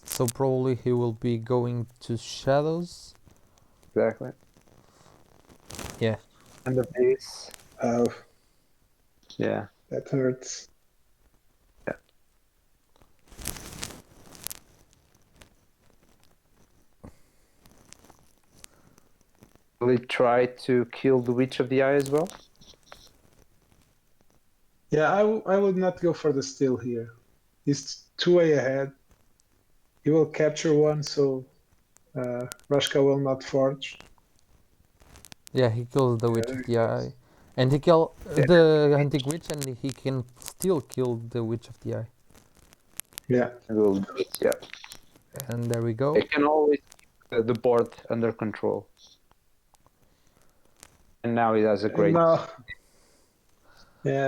So probably he will be going to Shadows. Exactly. Yeah. And the base. Oh, Yeah. that hurts. Yeah. Will he try to kill the Witch of the Eye as well? Yeah, I would not go for the steal here. He's 2 ahead. He will capture one, so RASHKA will not forge. Yeah, he kills the Witch there of he the goes. Eye. And he kill Yeah. the Hunting Witch, and he can still kill the Witch of the Eye. Yeah. Will do it, yeah. And there we go. They can always keep the board under control. And now he has a And great...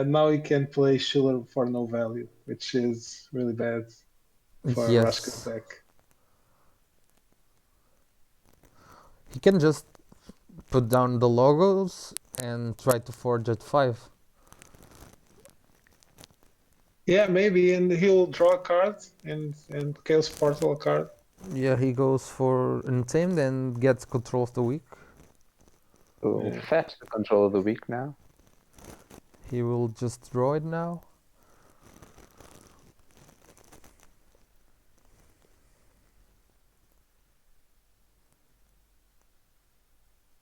now he can play Schuler for no value, which is really bad for RASHKA's Yes. deck. He can just put down the logos and try to forge at 5. Yeah, maybe, and he'll draw a card and Chaos Portal a card. Yeah, he goes for Untamed and gets control of the weak. So Yeah. fetch the control of the weak now. He will just draw it now.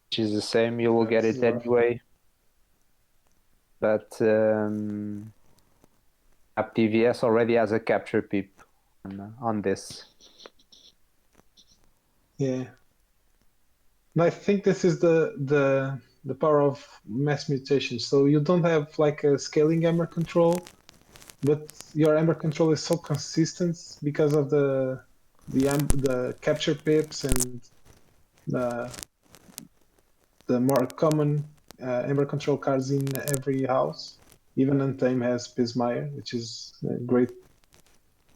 Which is the same, you will get That's it rough. anyway. But MAPDVS already has a capture peep on this. Yeah. And I think this is the power of mass mutation. So you don't have like a scaling Ember control, but your Ember control is so consistent because of the capture pips and the more common Ember control cards in every house. Even Untamed has Pismire, which is a great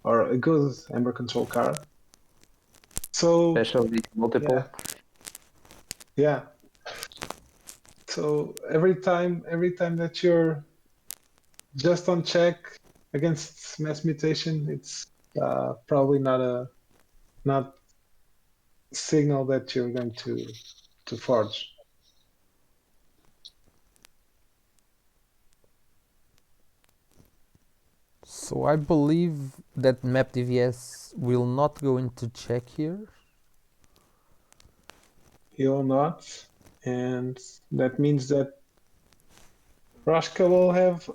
or a good Ember control card. So Especially multiple. yeah. So every time that you're just on check against mass mutation, it's probably not signal that you're going to forge. So I believe that MAPDVS will not go into check here. He will not, and that means that RASHKA will have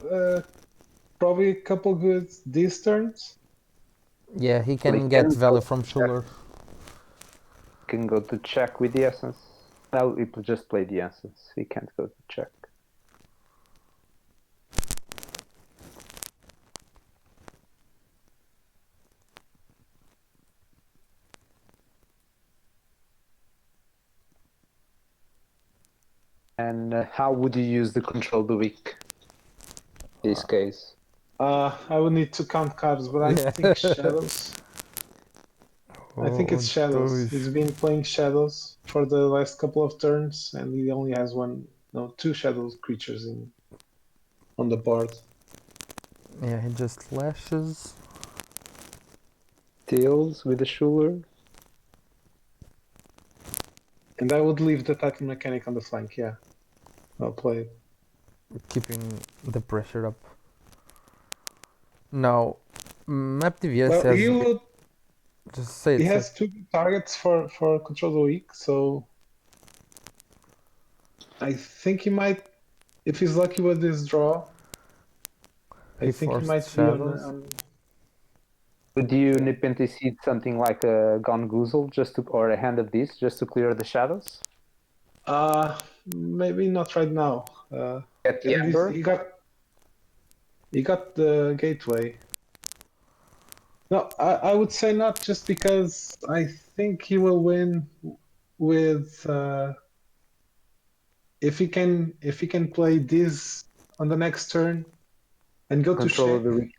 probably a couple good these turns. Yeah, he He can get can value go from to check. Schuler. Can go to check with the essence. No, he will just play the essence. He can't go to check. And how would you use the control the weak in this case? I would need to count cards, but I Yeah. think shadows. I think it's Oh, shadows. those. He's been playing shadows for the last couple of turns, and he only has two shadow creatures on the board. Yeah, he just lashes. Tails with the Schuler. And I would leave the Titan Mechanic on the flank, yeah. I'll play it. Keeping the pressure up. Now, MAPDVS Well, has... Just say he it. has two targets for Control the Weak, so I think he might, if he's lucky with this draw, I think he forced might be shadows. Would you Yeah. nip and seed something like a Gongoozle or a Hand of These just to clear the shadows? Maybe not right now. Get the And Ember? he got the gateway. No, I would say not, just because I think he will win with if he can play this on the next turn and go Control to of the check weak.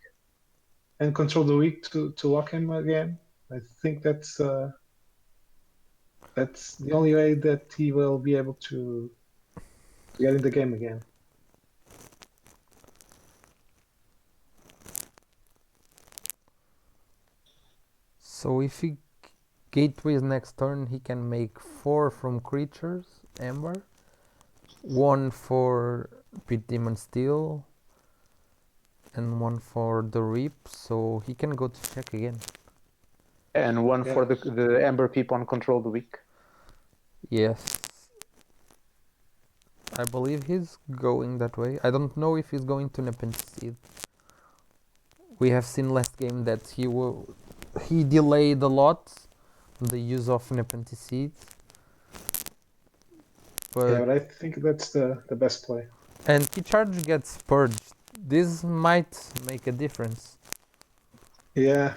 and control the weak to lock him again. I think that's the only way that he will be able to get in the game again. So if he gateways next turn, he can make 4 from creatures, Ember. 1 for Pit Demon Steel. And 1 for the Reap, so he can go to check again. And one Yeah. for the Ember Peep on Control the Weak. Yes. I believe he's going that way. I don't know if he's going to Nepenthe. We have seen last game that he delayed a lot the use of Nepenthe. Yeah, But but I think that's the best play. and key charge gets purged. This might make a difference. Yeah,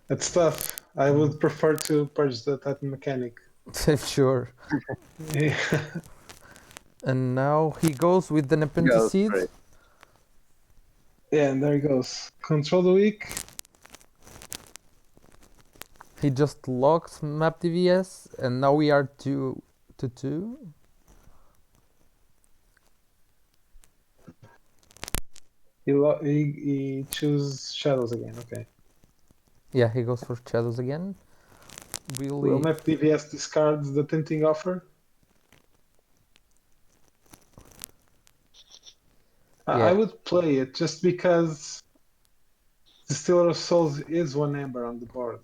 that's tough. I would prefer to purge the Titan mechanic. Sure. Yeah, And now he goes with the Nepenthe Goes Seed. for it. yeah, and there he goes. Control the weak. He just locks MAPDVS, and now we are 2-2. He chooses shadows again. Okay. Yeah, he goes for shadows again. Will Really? MAPDVS discard the tinting offer? Yeah. I would play it just because the Stealer of Souls is one amber on the board.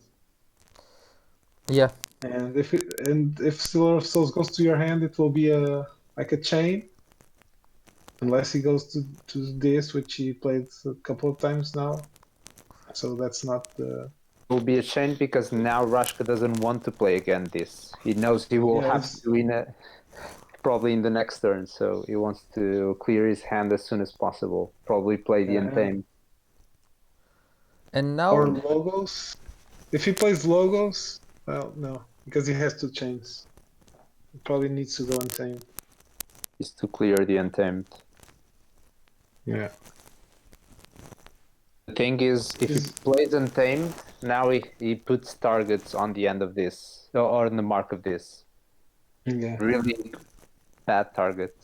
Yeah. And if Stealer of Souls goes to your hand, it will be like a chain. Unless he goes to this, which he played a couple of times now. So that's not the... It will be a shame because now RASHKA doesn't want to play again this. He knows he will Yeah, have to win it probably in the next turn, so he wants to clear his hand as soon as possible. Probably play the Yeah. Untamed. And now Or Logos. If he plays Logos, well, no, because he has two chains. He probably needs to go Untamed. Is to clear the Untamed. Yeah. The thing is, if he plays Untamed, now he puts targets on the end of this, or on the mark of this. Yeah. Really bad target.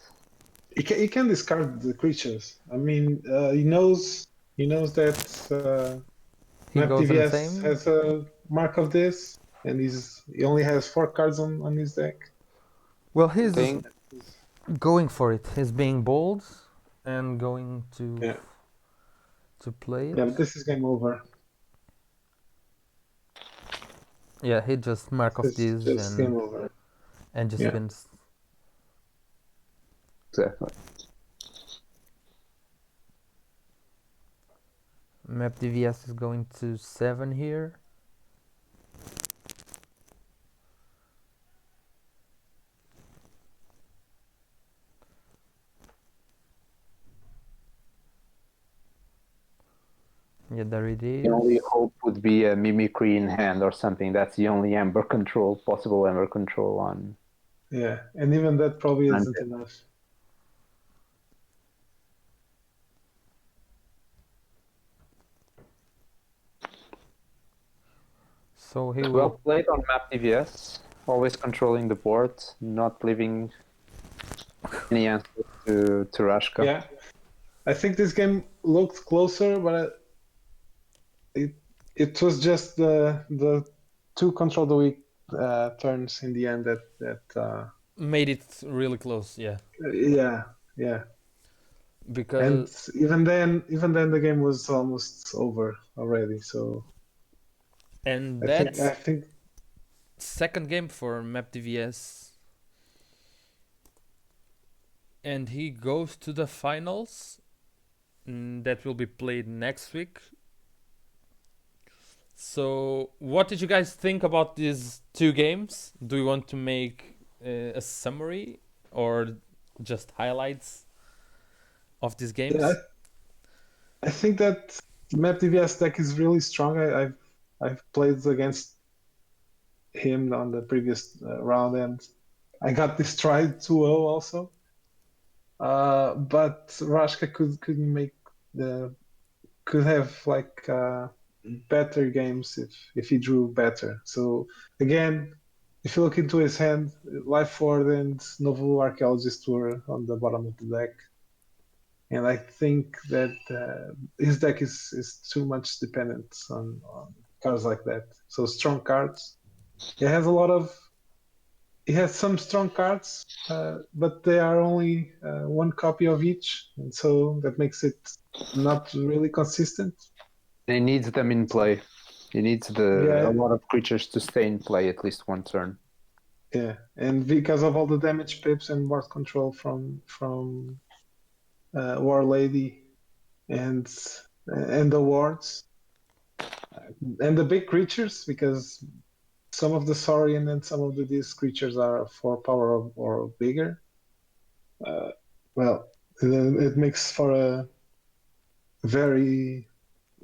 He can discard the creatures. I mean, he knows that he goes MAPDVS Untamed. has a mark of this, and he only has 4 cards on his deck. Well, he's Thing. going for it. He's being bold and going to play it. Yeah, but this is game over. Yeah, he just mark of It's this just game over. and just Yeah. wins. Exactly. MAPDVS is going to 7 here. Yeah, there it is. The only hope would be a Mimicry in hand or something. That's the only Ember control, possible Ember control on. Yeah, and even that probably isn't enough. So he Well will. played on MAPDVS, always controlling the board, not leaving any answer to RASHKA. Yeah, I think this game looked closer, but it was just the 2 control the weak turns in the end that Made it really close, yeah. Yeah. Because And even then the game was almost over already. So and I that's think second game for MAPDVS. And he goes to the finals that will be played next week. So, what did you guys think about these 2 games? Do you want to make a summary or just highlights of these games? yeah, I think that MAPDVS deck is really strong. I've played against him on the previous round, and I got destroyed 2-0 also. But RASHKA could have like better games if he drew better. So again, if you look into his hand, Life Ward and Novel Archaeologist were on the bottom of the deck. And I think that his deck is too much dependent on cards like that. So strong cards. He has some strong cards, but they are only 1 copy of each, and so that makes it not really consistent. He needs them in play. He needs a lot of creatures to stay in play at least one turn. Yeah, and because of all the damage pips and board control from War Lady and the wards and the big creatures, because some of the Saurian and some of these creatures are 4 power or bigger. Well, it makes for very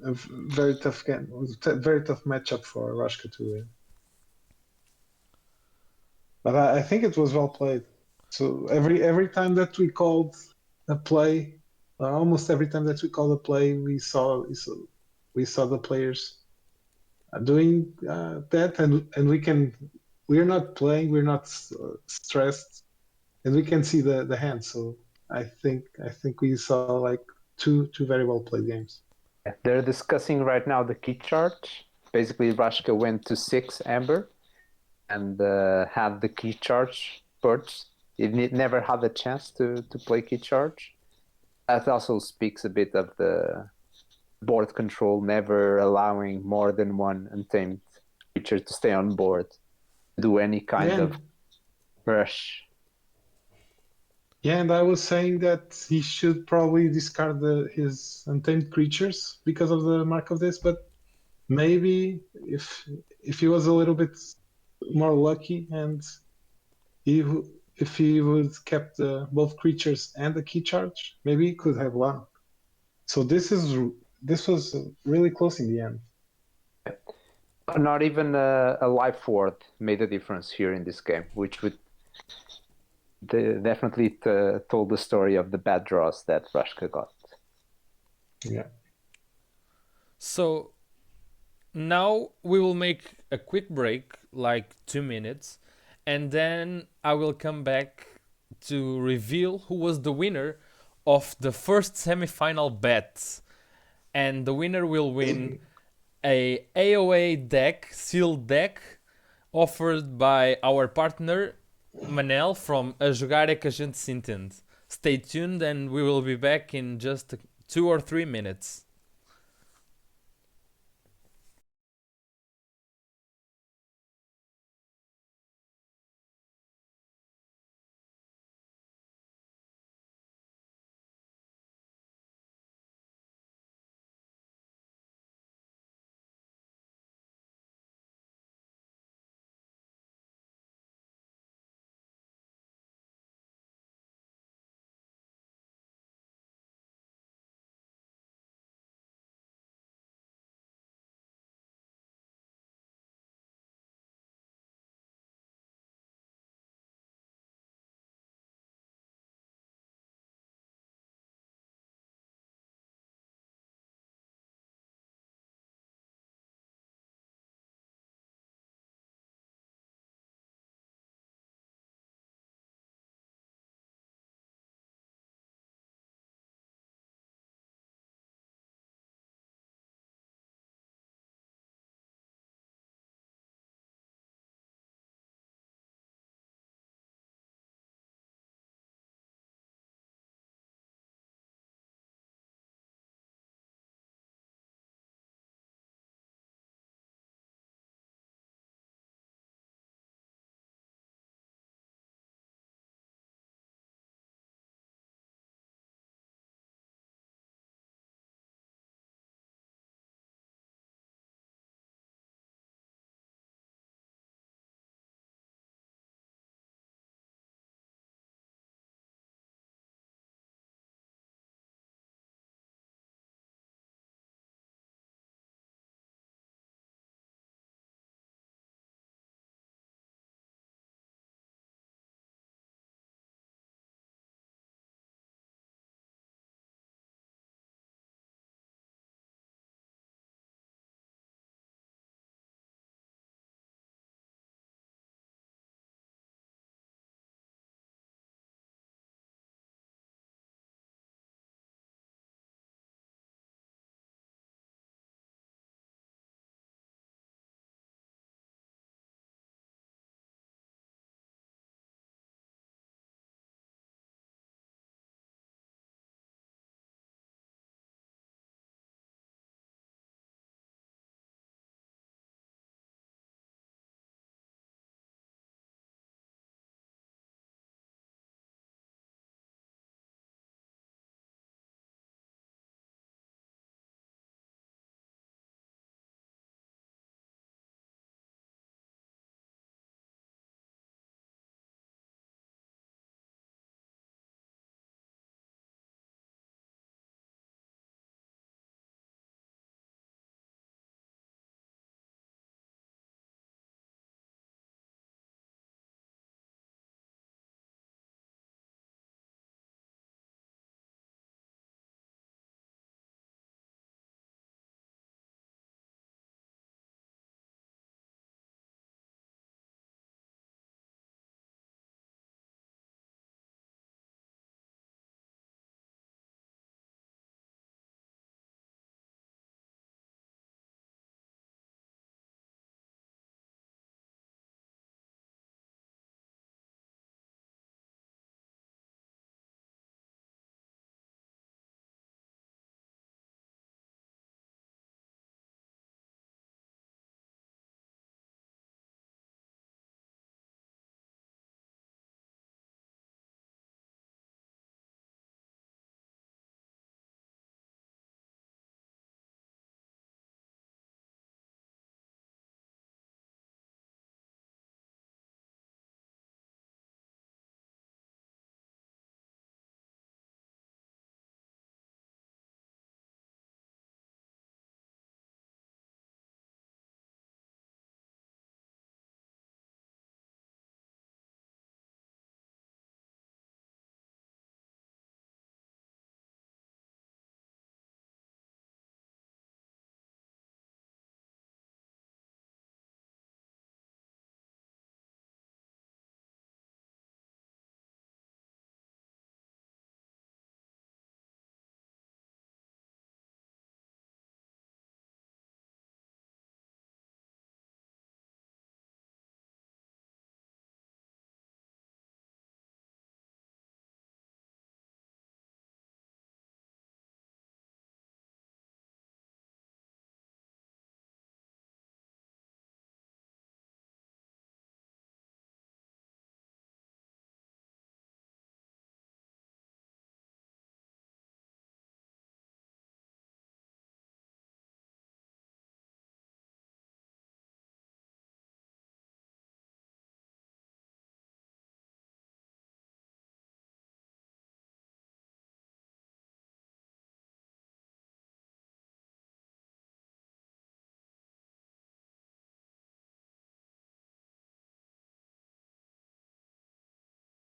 a very tough game, very tough matchup for RASHKA to win. But I think it was well played. So every time that we called a play, almost every time that we called a play, we saw the players doing that, and we're not playing, we're not stressed, and we can see the hand. So I think we saw like two very well played games. They're discussing right now the key charge. Basically, RASHKA went to 6 Amber and had the key charge purged. It never had a chance to play key charge. That also speaks a bit of the board control, never allowing more than one untamed creature to stay on board, do any kind of rush. Yeah, and I was saying that he should probably discard his untamed creatures because of the mark of this, but maybe if he was a little bit more lucky and if he would kept both creatures and the key charge, maybe he could have won. So this was really close in the end. Not even a life ward made a difference here in this game, which would definitely told the story of the bad draws that RASHKA got. Yeah. So now we will make a quick break, like 2 minutes, and then I will come back to reveal who was the winner of the first semi-final bet. And the winner will win a AOA deck, sealed deck, offered by our partner Manel from A Jogar é que a gente se entende. Stay tuned and we will be back in just 2 or 3 minutes.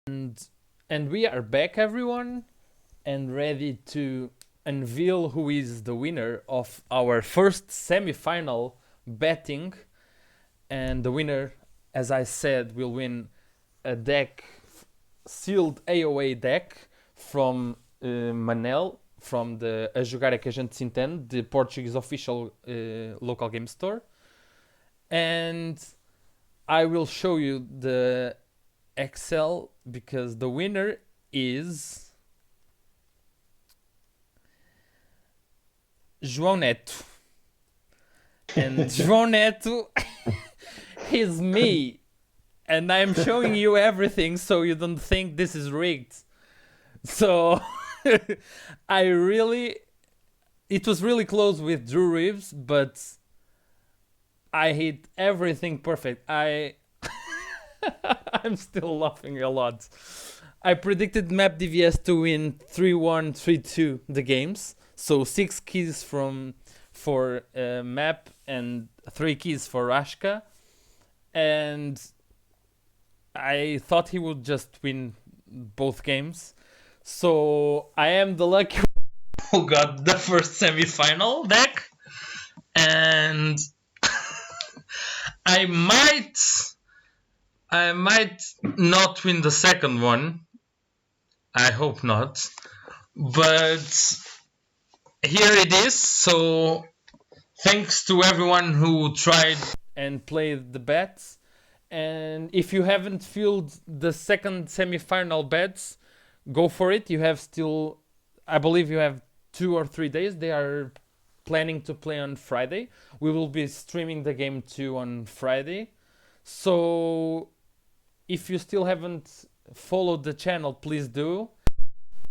And we are back, everyone, and ready to unveil who is the winner of our first semi-final betting. And the winner, as I said, will win a deck, sealed AOA deck from Manel, from the A Jogar é que a gente se entende, the Portuguese official local game store. And I will show you the Excel because the winner is João Neto. And João Neto is me. And I'm showing you everything so you don't think this is rigged. So it was really close with Drew Reeves, but I hit everything perfect. I'm still laughing a lot. I predicted MAPDVS to win 3-1, 3-2 the games. So 6 keys for Map and 3 keys for RASHKA. And I thought he would just win both games. So I am the lucky one who got the first semi-final deck. And I might not win the second one. I hope not. But here it is. So thanks to everyone who tried and played the bets. And if you haven't filled the second semi-final bets, go for it. You have still, I believe you have 2 or 3 days. They are planning to play on Friday. We will be streaming the game too on Friday. So if you still haven't followed the channel, please do.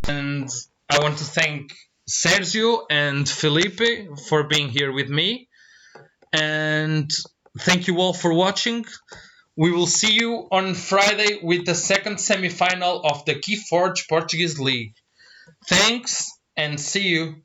And I want to thank Sergio and Felipe for being here with me. And thank you all for watching. We will see you on Friday with the second semi-final of the Keyforge Portuguese League. Thanks and see you.